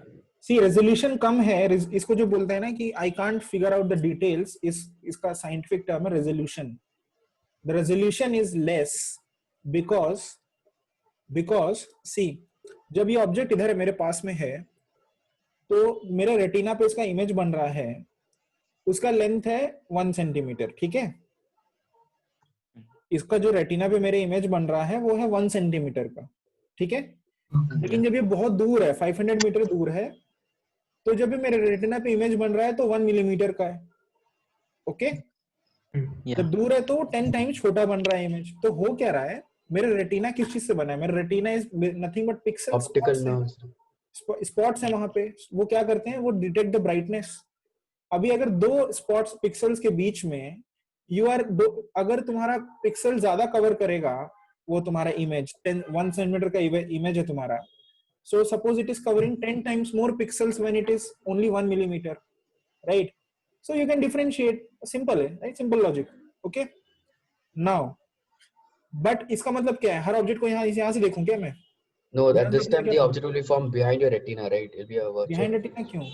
See, resolution कम है, इसको जो बोलते हैं ना कि I can't figure out the details, इसका scientific term है resolution. The resolution is less because see, जब ये ऑब्जेक्ट इधर है मेरे पास में है, तो मेरे रेटिना पे इसका इमेज बन रहा है, उसका लेंथ है 1 सेंटीमीटर, ठीक है? इसका जो रेटिना पे मेरे इमेज बन रहा है वो है 1 सेंटीमीटर का, ठीक है? लेकिन जब ये बहुत दूर है, 500 मीटर दूर है, तो जब भी मेरे रेटिना पे इमेज बन रहा है तो 1 मिलीमीटर का है, ओके? Yeah. जब दूर है तो 10 टाइम्स छोटा बन रहा है इमेज। तो हो क्या रहा है, मेरा रेटिना किस चीज से बना है? मेरा retina is nothing but pixel optical nerves. Spots है वहां पे, वो क्या करते हैं, वो डिटेक्ट द ब्राइटनेस। अभी अगर दो स्पॉट्स पिक्सल्स के बीच में यू आर अगर तुम्हारा पिक्सल ज्यादा कवर करेगा वो तुम्हारा इमेज 1 सेंटीमीटर का इमेज है तुम्हारा, so suppose it is covering 10 times more pixels when it is only 1 millimeter, right? So you can differentiate, simple है, right? Simple logic, okay? Now but इसका मतलब क्या है? हर ऑब्जेक्ट को यहाँ से देखूं क्या मैं? No, at this time the object will be formed behind your retina, right? It'll be a virtual. Behind retina क्यों?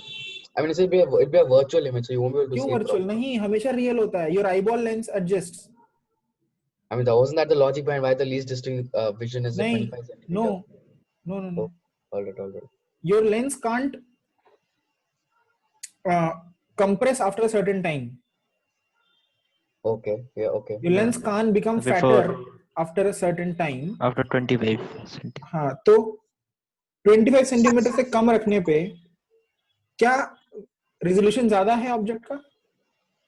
I mean, it'll be a virtual image, so you won't be able to क्यों see it virtual? properly. नहीं, हमेशा real होता है. Your eyeball lens adjusts. I mean, wasn't that the logic behind why the least distinct vision is at नहीं, 25 centimeter? no. All right. Your lens can't compress after a certain time. Okay, yeah, okay. Your lens can't become fatter after a certain time. After 25 centimeter. हाँ, तो 25 centimetre से कम रखने पे क्या resolution ज्यादा है object का?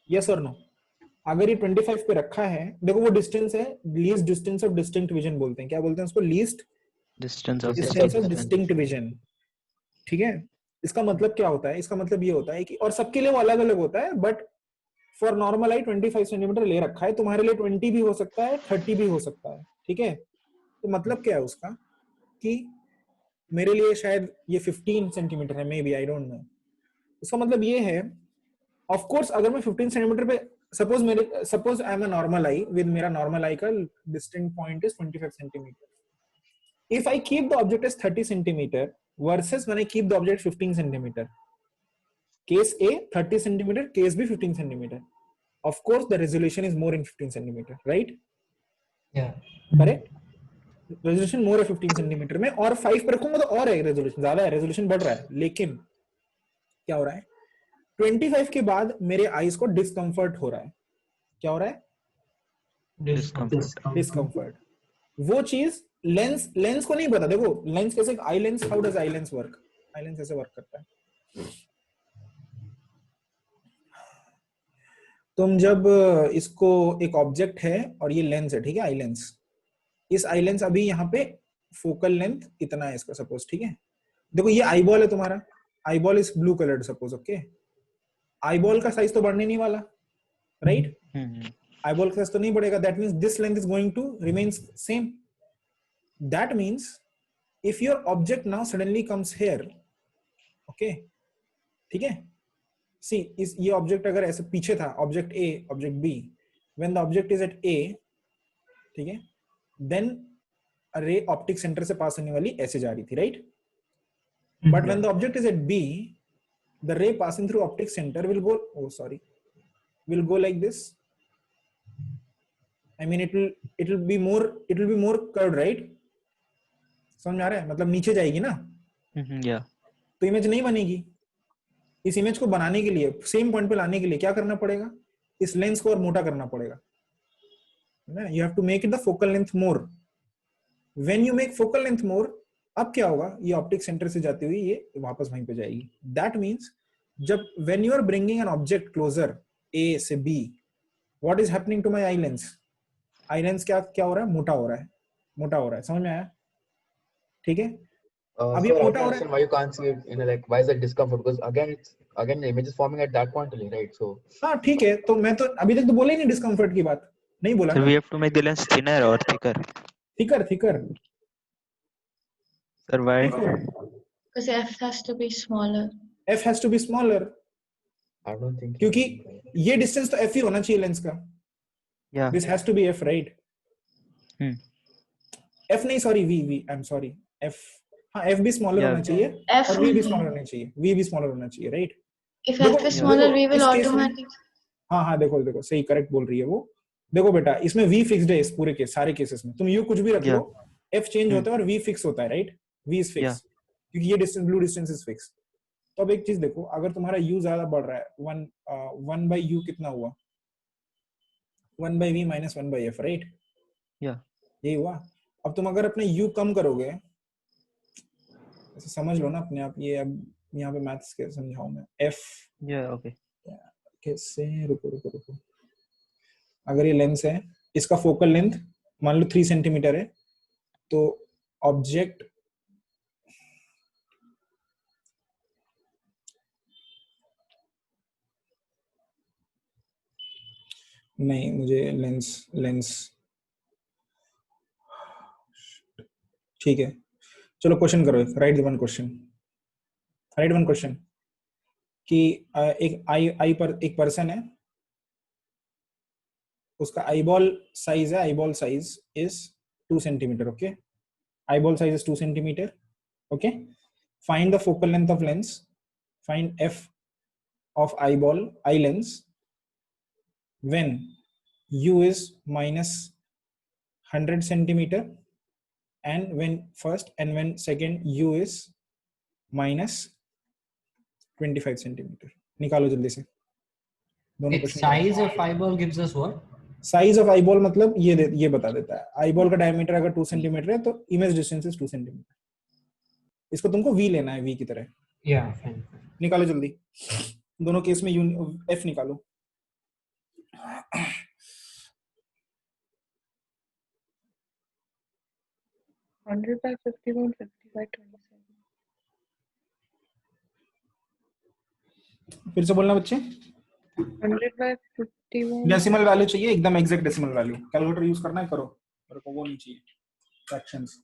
यस और नो? अगर ये 25 पे रखा है, देखो वो डिस्टेंस है, least distance of distinct vision बोलते हैं. क्या बोलते हैं उसको? Least distance of distinct vision. ठीक है, इसका मतलब क्या होता है? इसका मतलब ये होता है कि, और सबके लिए वो अलग अलग होता है, but for normal I 25 centimetre ले रखा है. तुम्हारे लिए 20 भी हो सकता है, 30 भी हो सकता है. ठीक है, तो मतलब क्या है उसका कि मेरे लिए शायद ये 15 सेंटीमीटर है, may be, I don't know. इसका मतलब ये है, ऑफ कोर्स अगर मैं 15 सेंटीमीटर पे suppose I am a normal I with मेरा नॉर्मल आई का distinct point is 25 centimetre. If I keep the object as 30 centimeter versus when I keep the object 15 centimeter, case A 30 centimeter, case B 15 centimeter. Of course, the resolution is more in 15 centimeter, right? Yeah. Correct? Resolution more है 15 centimeter में, और 5 पर रखूंगा तो और है resolution ज्यादा है, resolution बढ़ रहा है. लेकिन क्या हो रहा है? 25 के बाद मेरे आईज को डिस्कम्फर्ट हो रहा है. क्या हो रहा है? डिस्कम्फर्ट. वो चीज लेंस को नहीं पता. देखो लेंस कैसे, eye lens, how does eye lens work? Eye lens ऐसे वर्क करता है. तुम जब इसको, एक ऑब्जेक्ट है और ये लेंस है, ठीक है, आई लेंस. इस आई लेंस अभी यहाँ पे फोकल लेंथ इतना है इसका, सपोज. ठीक है, देखो ये आई बॉल है तुम्हारा, eyeball is blue coloured suppose. Okay, eyeball का साइज तो बढ़ने नहीं वाला, राइट? आई बॉल का साइज तो नहीं बढ़ेगा. That means this length is going to remain same. That means if your object now suddenly comes here, okay, ठीक है, see ये ऑब्जेक्ट अगर ऐसे पीछे था, object A, object B, when the object is at A, ठीक है, then रे ऑप्टिक सेंटर से पास होने वाली ऐसे जा रही थी, right? But when the object is at B, the ray passing through optic center will go, will go like this. I mean it will be more curved, right? समझ में आ रहा है? मतलब नीचे जाएगी ना, तो इमेज नहीं बनेगी. इस इमेज को बनाने के लिए, सेम पॉइंट पे लाने के लिए क्या करना पड़ेगा? इस लेंस को और मोटा करना पड़ेगा. You have to make it the focal length more. When you make focal length more, अब क्या होगा? ये ऑप्टिक सेंटर से जाती हुई ये वापस वहीं पे जाएगी. दैट मीन्स जब when you are bringing an object closer A से B, what is happening to my eye lens? Eye lens क्या हो रहा है? मोटा हो रहा है. समझ में आया? ठीक है, अब ये मोटा हो रहा है. Why you can't see it, like why is that discomfort? Because again the image is forming at that point only, right? So हाँ ठीक है, तो मैं तो अभी तक तो बोला ही नहीं डिस्कम्फर्ट की बात, नहीं बोला. We have to make the lens thinner or thicker. Thicker. Sir, why? Because F has to be smaller. F has to be smaller. I don't think. क्योंकि ये डिस्टेंस तो F ही होना चाहिए लेंस का. Yeah. This has to be F, right? F नहीं, sorry, V. I'm sorry. F. हाँ, F भी smaller होना चाहिए और V भी smaller होना चाहिए. V भी smaller होना चाहिए, right? If F is smaller, V will automatically. हाँ, देखो सही करेक्ट बोल रही है वो. देखो बेटा, इसमें V फिक्स्ड है इस पूरे के सारे केसेस में. तुम U कुछ भी रख लो, F चेंज होता है और V फिक्स होता है, राइट? V इज फिक्स क्योंकि ये distance, blue distance is fix. तो अब एक चीज देखो, अगर तुम्हारा U ज्यादा बढ़ रहा है, 1 by U कितना हुआ? 1 by V minus 1 by F, right? यही हुआ. अब तुम अगर अपने U कम करोगे, ऐसे समझ लो ना अपने आप. ये अब यहाँ पे मैथ्स के समझाऊं मैं. F कैसे, रुको. अगर ये लेंस है, इसका फोकल लेंथ मान लो 3 सेंटीमीटर है, तो ऑब्जेक्ट नहीं, मुझे लेंस ठीक है, चलो क्वेश्चन करो, राइट वन क्वेश्चन कि एक आई पर एक पर्सन है, उसका eyeball size is 2 centimetre, okay, eyeball size is 2 centimetre, okay, find the focal length of lens, find F of eye lens when u is minus 100 centimeter and when second u is minus 25 centimeter. निकालो जल्दी से दोनों Its question. size of eyeball gives us what? Size of eyeball मतलब ये बता देता है, eyeball का डायमीटर अगर 2 सेंटीमीटर है तो इमेज डिस्टेंस इज 2 सेंटीमीटर। इसको तुमको v लेना है, v की तरह। Yeah, fine. निकालो जल्दी, दोनों केस में f निकालो। 100 by 51, 50 by 27. फिर से बोलना बच्चे। 100 by 51. डेसिमल वैल्यू चाहिए, एकदम exact decimal value. Calculator use करना है, करो, मेरे को वो नहीं चाहिए fractions.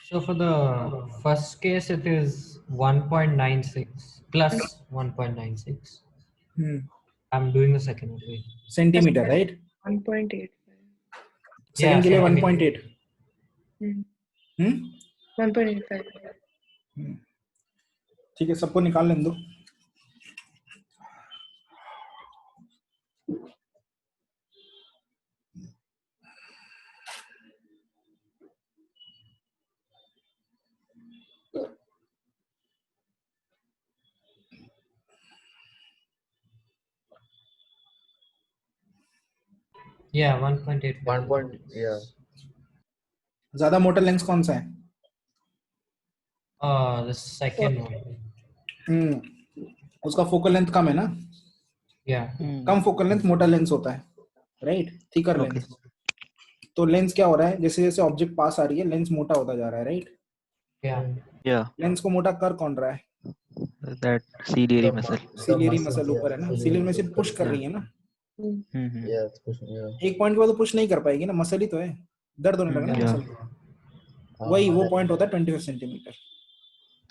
So for the first case, it is 1.96 plus 1.96. I'm doing the second one. Wait. Centimetre, right? 1.85. Second के लिए centimeter. 1.8। 1.85. ठीक है, सबको निकाल लेने दो। Yeah, 1.8. 1. Yeah. ज्यादा मोटा लेंस कौन सा है? The second one. उसका फोकल लेंथ कम है ना? Yeah. कम फोकल लेंथ मोटा लेंस होता है, राइट? Thicker lens. तो लेंस क्या हो रहा है, जैसे जैसे ऑब्जेक्ट पास आ रही है लेंस मोटा होता जा रहा है, राइट? Yeah. लेंस को मोटा कर कौन रहा है? That ciliary muscle. Ciliary muscle ऊपर है ना, सिलियरी में से पुश कर रही है ना। Yeah, it's pushing. Yeah. एक पॉइंट पे तो पुश नहीं कर पाएगी ना, मसल ही तो है, दर्द होने लगना Yeah. मसल। वही वो पॉइंट होता है 25 सेंटीमीटर,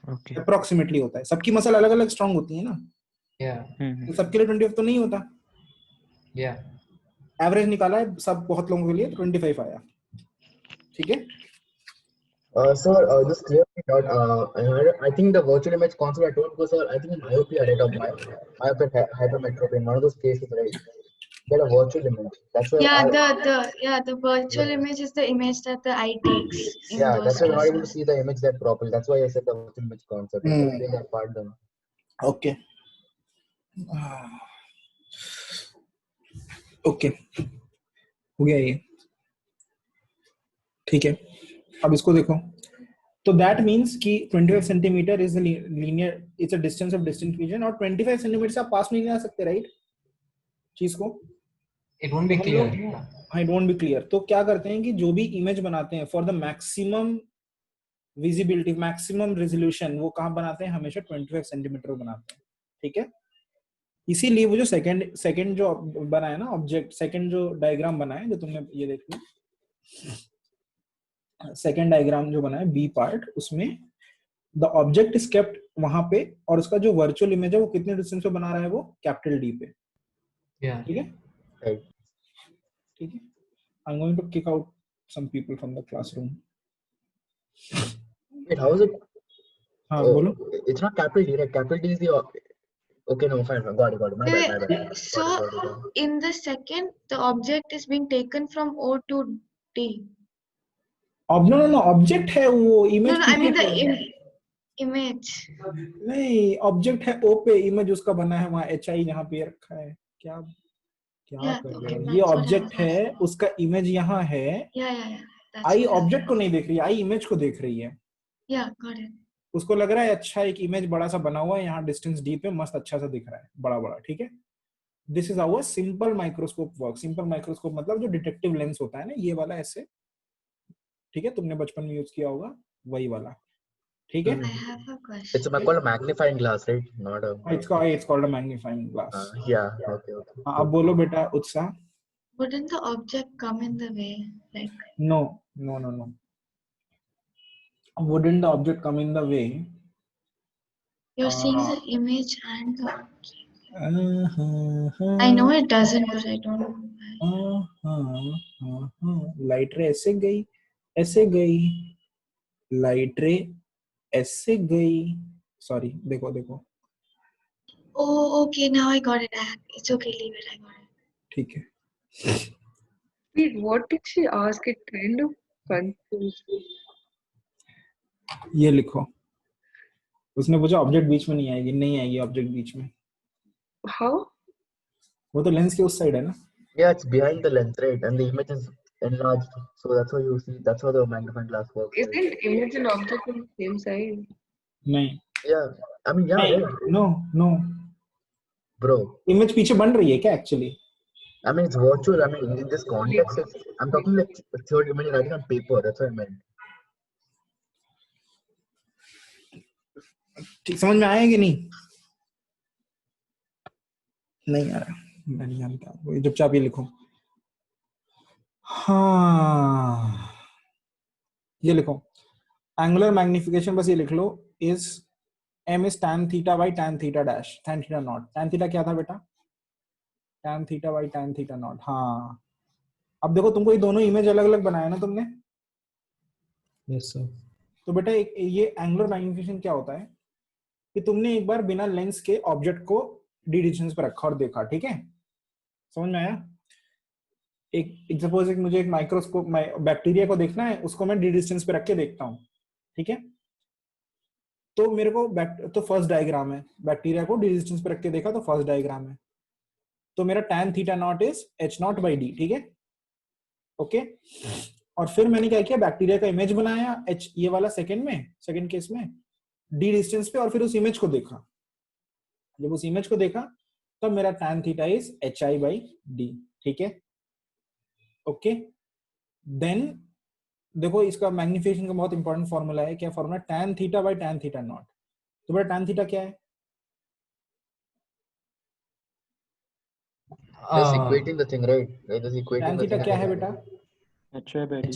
Okay. अप्रोक्सीमेटली होता है। सबकी मसल अलग अलग स्ट्रांग होती है ना, Yeah. तो सबके लिए 25 तो नहीं होता। Yeah. एवरेज निकाला है सब बहुत लोगों के लिए, 25 आया, ठीक है? Sir, just clear me out. I think the virtual image concept I told was, sir, I think in myopia, right, of myopia hypermetropia, in one of those cases, right, get a virtual image. That's why. Yeah, the virtual image is the image that the eye takes. Yeah, that's why we're not able to see the image that properly. That's why I said the virtual image concept. Explain that part then. Okay. Okay. हो गया ये, ठीक है? अब इसको देखो, तो that means कि 25 centimetre is linear, it's a distance of distant vision, और 25 सेंटीमीटर से आप पास नहीं जा सकते, राइट? चीज को It won't be clear. हाँ, इट वोंट बी क्लियर। तो क्या करते हैं कि जो भी इमेज बनाते हैं for the maximum visibility, maximum resolution, वो कहाँ बनाते हैं? हमेशा 25 सेंटीमीटर बनाते हैं, ठीक है? इसीलिए वो जो सेकंड जो बना है ना ऑब्जेक्ट, सेकंड जो डायग्राम बना है, जो तुमने ये देख लो, सेकंड डायग्राम जो बना है बी पार्ट, उसमें द ऑब्जेक्ट इज केप्ट वहां पे, और उसका जो वर्चुअल इमेज है वो कितने डिस्टेंस पे बना रहा है? वो कैपिटल डी पे, Yeah. ठीक है? ठीक है, I am going to kick out some people from the classroom. Wait, how is it? हाँ, Oh, बोलो। it's not capital D, right? Capital D is the. Okay, no, fine. Got it. My bad. So in the second, the object is being taken from O to D. No object है वो, image No, I mean the image. नहीं, object है O पे, image उसका बना है वहाँ HI यहाँ पे रखा है। क्या Yeah, कर okay, रहे हो? that's ये what I ऑब्जेक्ट was है, उसका इमेज यहाँ है। Yeah. That's I what I object को नहीं देख रही है, आई इमेज को देख रही है। Yeah, got it. उसको लग रहा है अच्छा एक इमेज बड़ा सा बना हुआ है यहाँ डिस्टेंस डी पे, मस्त अच्छा सा दिख रहा है बड़ा बड़ा, ठीक है। This is our simple microscope work. Simple microscope मतलब जो डिटेक्टिव लेंस होता है ना, ये वाला ऐसे, ठीक है, तुमने बचपन में यूज किया होगा वही वाला, ठीक है। I have a question. It's called a magnifying glass, right? Not a. It's called a magnifying glass. Yeah. Okay. अब बोलो बेटा उत्साह। Wouldn't the object come in the way? Like, No. Wouldn't the object come in the way? you're seeing the image and the I know it doesn't, but I don't know why. Light रे ऐसे गई, light रे ऐसे गई, sorry देखो। Oh, okay, now I got it. It's okay, leave it. I got it. ठीक है। Wait, what did she ask? It kind of confused. ये लिखो, उसने पूछा ऑब्जेक्ट बीच में नहीं आएगी ऑब्जेक्ट बीच में। How? वो तो लेंस के उस साइड है ना। Yeah, it's behind the lens, right? And the image is enlarged, so that's how you see. That's how the magnifying glass works. Isn't image and object on the same side? नहीं। Yeah, I mean, yeah, right? No. Bro, image पीछे बन रही है क्या actually? I mean, it's virtual. I mean, in this context, I'm talking like third image writing on paper. That's what I meant. ठीक समझ में आया कि नहीं? नहीं आ रहा, मैं नहीं जानता, वो चुपचाप ये लिखो। हाँ, ये लिखो, एंगुलर मैग्निफिकेशन बस ये लिख लो, is m is tan theta by tan theta dash, tan theta naught। tan theta क्या था बेटा? tan theta by tan theta naught। हाँ, अब देखो तुमको ये दोनों इमेज अलग अलग बनाया ना तुमने। Yes sir. तो बेटा ये एंगुलर मैग्निफिकेशन क्या होता है कि तुमने एक बार बिना लेंस के ऑब्जेक्ट को डी डिस्टेंस पर रखा और देखा, ठीक है, समझ में आया? एक सपोज एक मुझे एक माइक्रोस्कोप बैक्टीरिया को देखना है, उसको मैं डी डिस्टेंस पे रख के देखता हूँ, ठीक है। तो मेरे को तो फर्स्ट डायग्राम है, बैक्टीरिया को डी डिस्टेंस पे रख के देखा तो फर्स्ट डायग्राम है, तो मेरा tan theta naught is h0 by d, ठीक है, ओके। और फिर मैंने क्या किया, बैक्टीरिया का इमेज बनाया h ये वाला सेकंड केस में डी डिस्टेंस पे, और फिर उस इमेज को देखा। जब उस इमेज को देखा तब मेरा tan theta is hi by d, ठीक है, ओके। देन देखो इसका मैग्निफिकेशन का बहुत इंपॉर्टेंट फॉर्मूला है, क्या formula? tan theta by tan theta naught. तो बेटा tan थीटा क्या है? Just equating the thing, right? Just equating tan the theta thing. क्या है बेटा?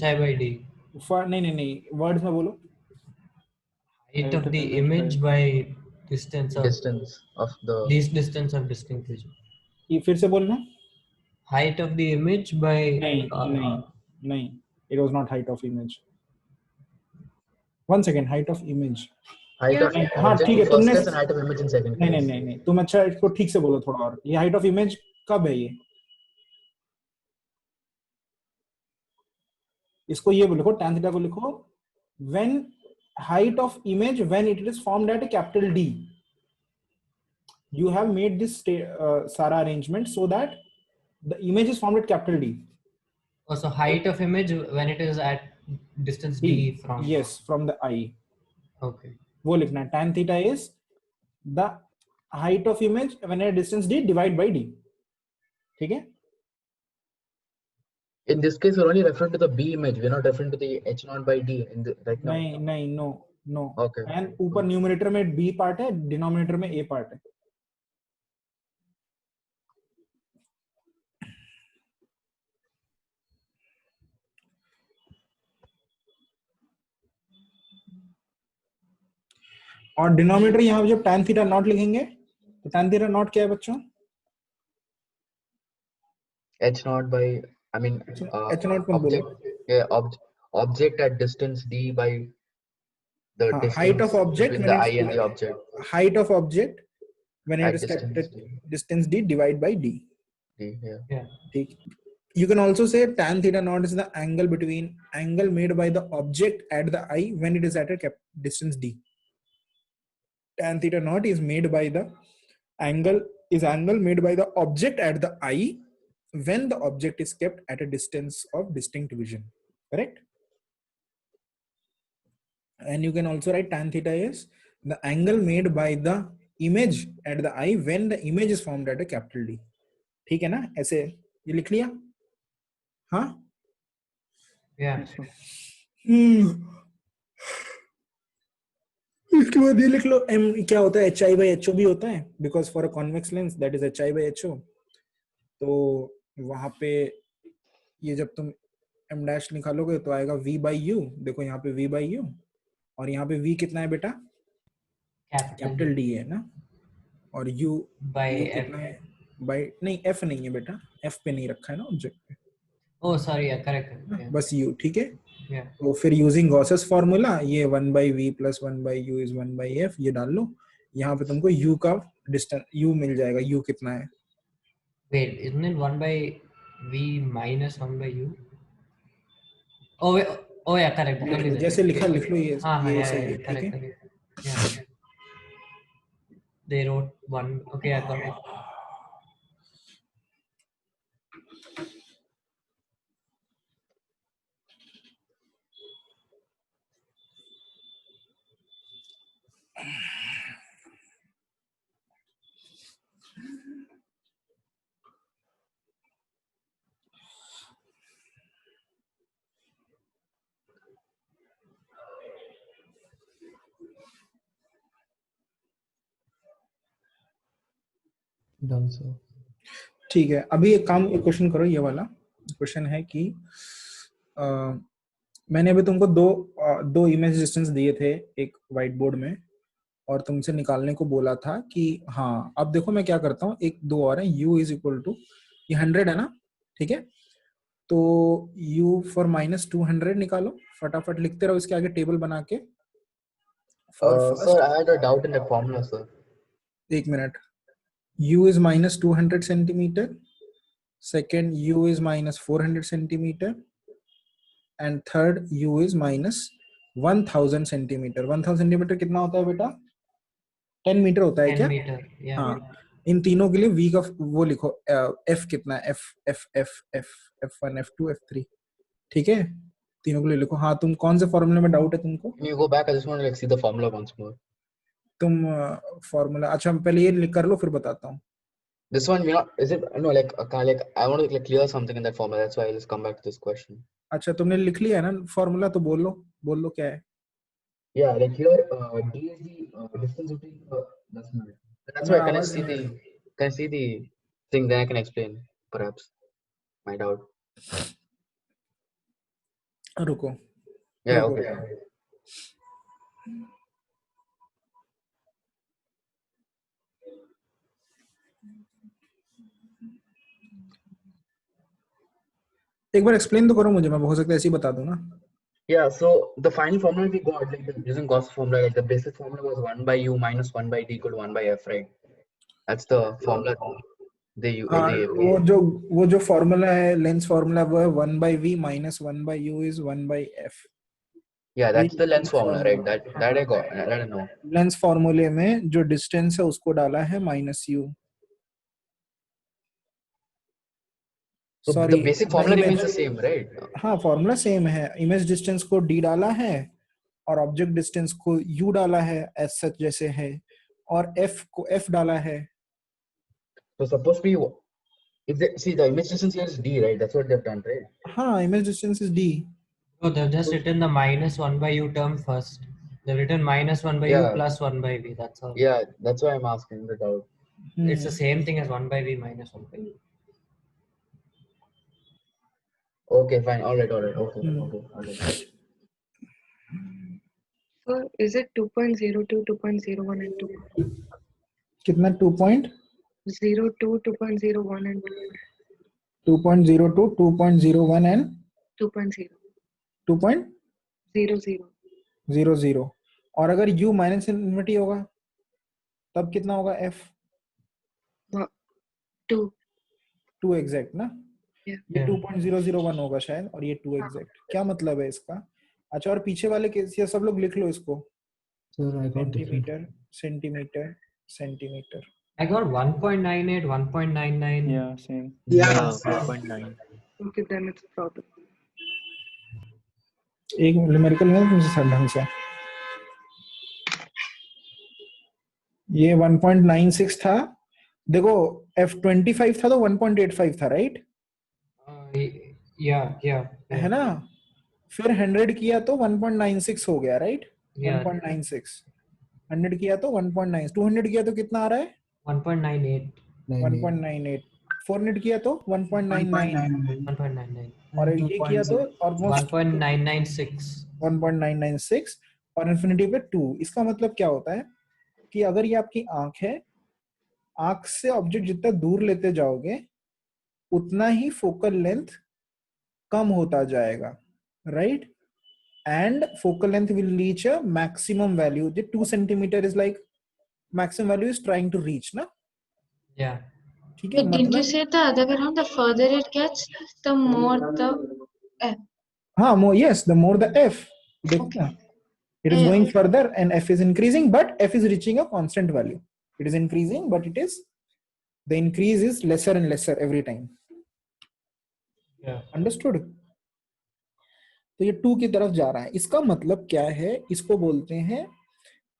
hi by d. नहीं, वर्ड्स में बोलो। Height of the image by distance of the least distance of distinct vision. ये फिर से बोलना। Height of the image by नहीं, it was not height of image. One second, height of image. Height of हाँ ठीक है, तुमने height of image in second. नहीं, तुम अच्छा इसको ठीक से बोलो थोड़ा और। ये height of image कब है? ये इसको ये लिखो, tan थीटा को लिखो, when height of image when it is formed at a capital D, you have made this सारा arrangement so that the image is formed at capital D. Also height of image when it is at distance d from from the eye. Okay, वो लिखना है, tan theta is the height of image when at distance d divided by d, ठीक है। In this case, we're only referring to the B image. We're not referring to the h0 by d in the right now. No. Okay. And ऊपर numerator में b part है, denominator में a part है। और denominator यहाँ पे जब tan theta naught लिखेंगे तो tan थीटा नॉट क्या है बच्चों? h0 by, I mean, h0 मत बोलो। Object at distance d by the distance height of object between the eye and the object. Height of object when it At is kept distance at distance d divided by d. Yeah. ठीक। You can also say tan theta naught is the angle made by the object at the eye when it is at a distance d. Tan theta naught is made by the angle made by the object at the eye when the object is kept at a distance of distinct vision. Correct? and you can also write tan theta is the angle made by the image at the eye when the image is formed at a capital D. ठीक है ना? ऐसे ये लिख लिया? हाँ? Yeah. Yes, sir. इसके बाद ये लिख लो m क्या होता है, HI by HO भी होता है, because for a convex lens that is HI by HO. तो वहां पे ये जब तुम m डैश निकालोगे तो आएगा v by u. देखो यहाँ पे v by u और यहाँ पे v कितना है बेटा? कैपिटल D है ना, और u by u F. कितना है? by नहीं, f नहीं है बेटा, f पे नहीं रखा है ना ऑब्जेक्ट पे. Oh, sorry, yeah, correct. Yeah. बस u, ठीक है. Yeah. तो फिर यूजिंग गॉसेस फार्मूला ये 1 by v plus 1 by u is 1 by f ये डाल लो. यहाँ पे तुमको u का डिस्टेंस u मिल जाएगा. u कितना है? Wait, isn't it 1 by v minus 1 by u? Oh, wait, oh yeah, correct. लिख लो, जैसे लिखा लिख लो, ये हाँ, ये yeah, सही yeah, है, ठीक है. correct. Yeah. They wrote 1. Okay, I got it. Done, sir. ठीक है. अभी एक काम, एक क्वेश्चन करो. ये वाला क्वेश्चन है कि मैंने अभी तुमको दो इमेज डिस्टेंस दिए थे एक व्हाइट बोर्ड में और तुमसे निकालने को बोला था कि हाँ. अब देखो मैं क्या करता हूँ, एक दो और है. u इज इक्वल टू ये 100 है ना, ठीक है. तो u फॉर -200 निकालो. फटाफट लिखते रहो इसके आगे टेबल बना के. Sir, I had a doubt in the formula, sir. एक minute. u is -200 centimeter. Second, u is -400 centimeter. And third, u is -1000 centimeter. 1000 centimeter कितना होता है बेटा? 10 मीटर होता है 10 क्या? meter. Yeah. हाँ. इन तीनों के लिए v का वो लिखो. f कितना है? f1 f2 f3. ठीक है, तीनों के लिए लिखो. हाँ, तुम कौन से फॉर्मूले में डाउट है तुमको? Can you go back? I just want to like see the formula once more. तुम फॉर्मूला अच्छा पहले ये लिख कर लो फिर बताता हूँ. This one, you know, is it no like I want to like clear something in that formula. That's why I'll just come back to this question. अच्छा, तुमने लिख लिया है ना फॉर्मूला, तो बोल लो क्या है. Yeah, like here, d is the distance between that's not. That's why can I see the thing, then I can explain perhaps my doubt. रुको. Yeah, okay. एक बार एक्सप्लेन तो करो मुझे, मैं हो सकता है ऐसे ही बता दूं ना. Yeah, so the final formula we got, like using Gauss formula, like the basic formula was 1 by u minus 1 by d equal to 1 by f, right? That's the formula they use. वो जो formula है, lens formula, वो है 1 by v minus 1 by u is 1 by f. Yeah, that's the lens formula, right? That I got. I don't know. Lens फॉर्मूले में जो distance है उसको डाला है -u. So the basic formula remains the same, right? हाँ, formula same है. Image distance को d डाला है और ऑब्जेक्ट डिस्टेंस को u डाला है एज सच जैसे है, और f को f डाला है. So supposed to be, if they see the image distance here is d, right? That's what they've done, right? हाँ, image distance is d. So they've just written the -1 by u term first. They've written -1 by u plus 1 by v. That's all. Yeah, that's why I'm asking the doubt. It's the same thing as 1 by v minus 1 by u. Okay, fine. All right. Okay. So is it 2.02, 2.01 and 2? कितना? 2.02, 2.01 and 2.02, 2.01 and 2.0. 2.00. और अगर u minus infinity होगा तब कितना होगा f? 2 exact ना. ये 2.001 होगा शायद, और ये 2 एग्जैक्ट. क्या मतलब है इसका? अच्छा, और पीछे वाले केस ये सब लोग लिख लो इसको. Centimetre. I got 1.98, 1.99. Yeah, same. Yeah, 1.9. Okay, then it's a problem. एक न्यूमेरिकल नहीं तुमसे ढंग से. ये 1.96 था, देखो f25 था तो 1.85 था, राइट? Yeah. है ना? फिर 100 किया तो 1.96 हो गया, राइट? Yeah. 1.96 100 किया तो 1.9, 200 किया तो कितना आ रहा है? 1.98. 1.98 400 किया तो 1.99 1.99. और ये किया तो ऑलमोस्ट 1.996. 1.996 और इन्फिनिटी पे 2। इसका मतलब क्या होता है कि अगर ये आपकी आंख है, आंख से ऑब्जेक्ट जितना दूर लेते जाओगे उतना ही फोकल लेंथ कम होता जाएगा, right? And focal length will reach a maximum value. The 2 centimetre is like maximum value is trying to reach ना। Yeah. ठीक है, But didn't you मतलब say the other way around? The further it gets, the more the F. हाँ, more, yes, the more the f, देखो Okay. ना, it is Yeah, going okay. further and f is increasing, but f is reaching a constant value. It is increasing, but it is, the increase is lesser and lesser every time. Yeah. Understood? तो ये 2 की तरफ जा रहा है। इसका मतलब क्या है? इसको बोलते हैं,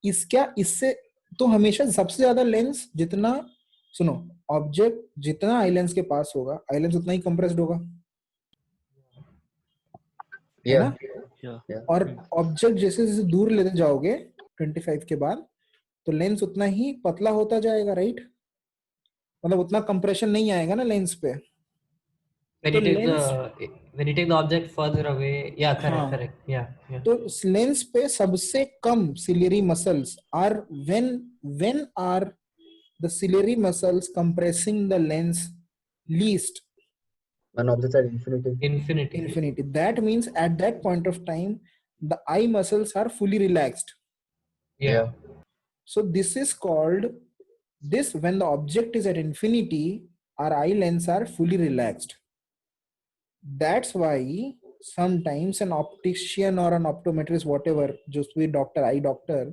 इससे तो हमेशा सबसे ज्यादा लेंस जितना, सुनो, ऑब्जेक्ट जितना आई लेंस के पास होगा, आई लेंस उतना ही कंप्रेस्ड होगा, है ना? Yeah. और ऑब्जेक्ट जैसे जैसे दूर लेते जाओगे 25 के बाद, तो लेंस उतना ही पतला होता जाएगा, राइट? मतलब उतना कंप्रेशन नहीं आएगा ना लेंस पे। When तो you take lens, the object further away, yeah, हाँ, correct. Yeah. तो लेंस पे सबसे कम ciliary muscles are when are the ciliary muscles compressing the lens least? When objects are infinity. Infinity. That means at that point of time the eye muscles are fully relaxed. Yeah. So this is called, this when the object is at infinity, our eye lens are fully relaxed. That's why sometimes an optician or an optometrist, whatever, just be doctor, eye doctor,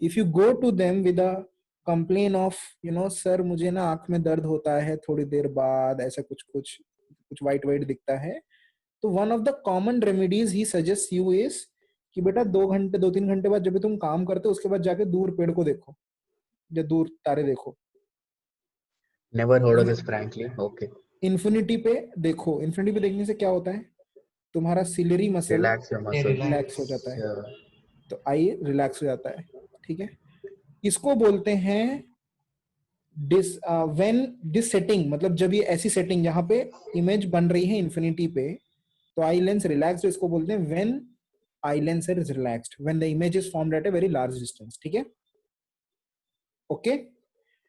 if you go to them with a complaint of, you know, sir मुझे ना आंख में दर्द होता है थोड़ी देर बाद, ऐसा कुछ white दिखता है, तो one of the common remedies he suggests you is कि बेटा 2-3 घंटे बाद जब भी तुम काम करते हो उसके बाद जाके दूर पेड़ को देखो या दूर तारे देखो। Never heard of this, frankly. Okay. Infinity पे देखो, इन्फिनिटी पे देखने से क्या होता है, तुम्हारा ciliary muscle Relax your muscles. Relax हो जाता है, Yeah. तो आई रिलैक्स हो जाता है, ठीक है? इसको बोलते हैं व्हेन दिस सेटिंग, मतलब जब ये ऐसी सेटिंग यहाँ पे इमेज बन रही है इन्फिनिटी पे, तो आई लेंस रिलैक्स्ड, इसको बोलते हैं when eye lens is relaxed, when the image is formed at a very large distance, ठीक है? ओके?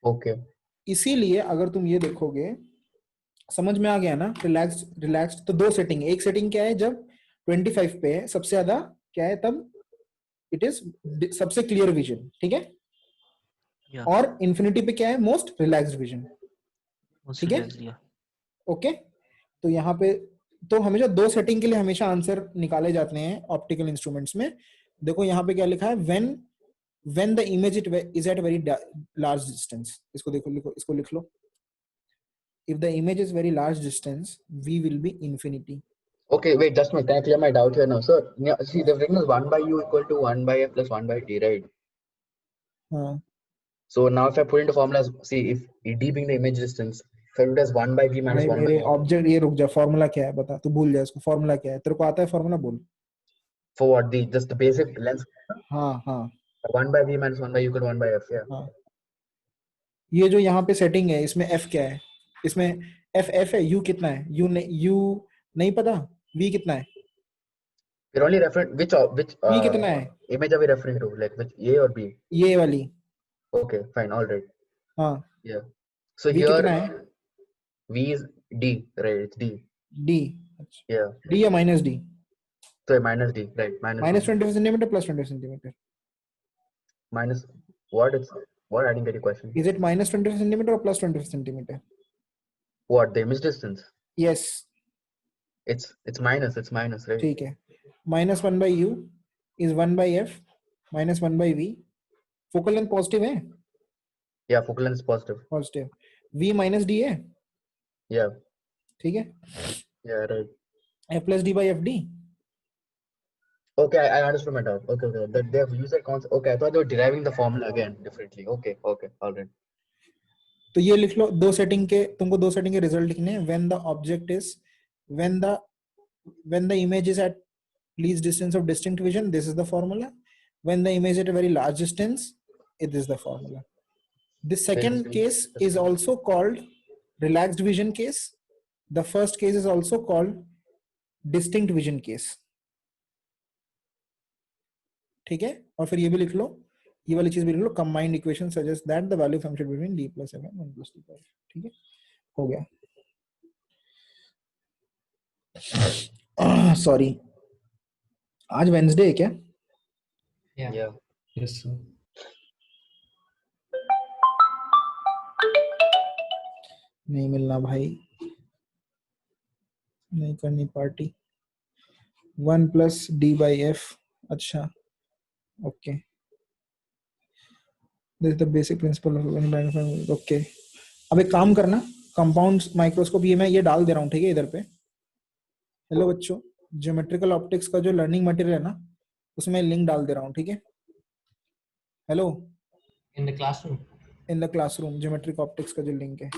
Okay. इसीलिए अगर तुम ये देखोगे, समझ में आ गया ना, रिलैक्स्ड तो 2 सेटिंग है। एक सेटिंग क्या है, जब 25 पे है सबसे ज्यादा क्या है, तब इट इज सबसे क्लियर विजन, ठीक है? Yeah. और इन्फिनिटी पे क्या है, मोस्ट रिलैक्स्ड विजन, ठीक है? Yeah. ओके, तो यहाँ पे तो हमेशा 2 सेटिंग के लिए हमेशा आंसर निकाले जाते हैं ऑप्टिकल इंस्ट्रूमेंट्स में। देखो यहाँ पे क्या लिखा है, when the image is at very large distance, इसको देखो, इसको लिख लो, if the image is very large distance v will be infinity. Okay, wait, just a minute. Can I clear my doubt here now? So, see, the thing is 1 by u equal to 1 by f plus 1 by t, right? So now if I put into formulas, see, if d being the image distance, if I put as 1 by v minus 1 by मेरे f. Object, ये रुक जा, formula क्या है बता, तू भूल जा इसको, फार्मूला क्या है, तेरे को आता है फार्मूला, बोल। For what? Just the basic length. हाँ 1 by v minus 1 by u equal to 1 by f, yeah. हाँ, ये जो यहाँ पे सेटिंग है, इसमें f क्या है, इसमें f है, u कितना है, u नहीं पता, v कितना है, We're only referring which v कितना है, image are we referring to, like which a or b? ये वाली। Okay, fine, all right. हाँ, Yeah. So v here कितना है, v is d, right? It's d. d, Yeah. d या minus d, So minus d, right? Minus 25 centimetre plus 20 centimetre, minus what? It's what? I didn't get your question. is it minus 25 centimetre और plus 25 centimetre? What, the image distance? Yes. It's minus, right? ठीक है, minus 1 by u is 1 by f minus 1 by v, focal length positive है, Yeah, focal length is positive. Positive, v minus d है, Yeah, ठीक है, yeah, right. f plus d by f d, Okay, I understood my doubt. Okay, okay. That they have used that concept. Okay, I thought they were deriving the formula again differently. Okay, okay, all right. तो ये लिख लो, दो setting के, तुमको दो setting के result लिखने हैं. When the object is, when the image is at least distance of distinct vision, this is the formula. When the image is at a very large distance, it is the formula. The second case is also called relaxed vision case. The first case is also called distinct vision case. ठीक है, और फिर ये भी लिख लो, ये वाली चीज भी लिख लो, combined equation suggests that the value function between d plus f and 1 plus d. ठीक है, हो गया. सॉरी, आज वेंसडे है क्या? Yeah. Yes, sir. नहीं मिलना भाई, नहीं करनी party. 1 plus d by f. अच्छा, okay. This is the basic principle of okay. अब एक काम करना, कंपाउंड्स माइक्रोस्कोप, ये मैं ये डाल दे रहा हूँ, ठीक है, इधर पे. हेलो बच्चों, ज्योमेट्रिकल ऑप्टिक्स का जो लर्निंग मटेरियल है ना, उसमें लिंक डाल दे रहा हूँ, ठीक है. Hello, In the classroom. In the classroom geometric optics का जो लिंक है.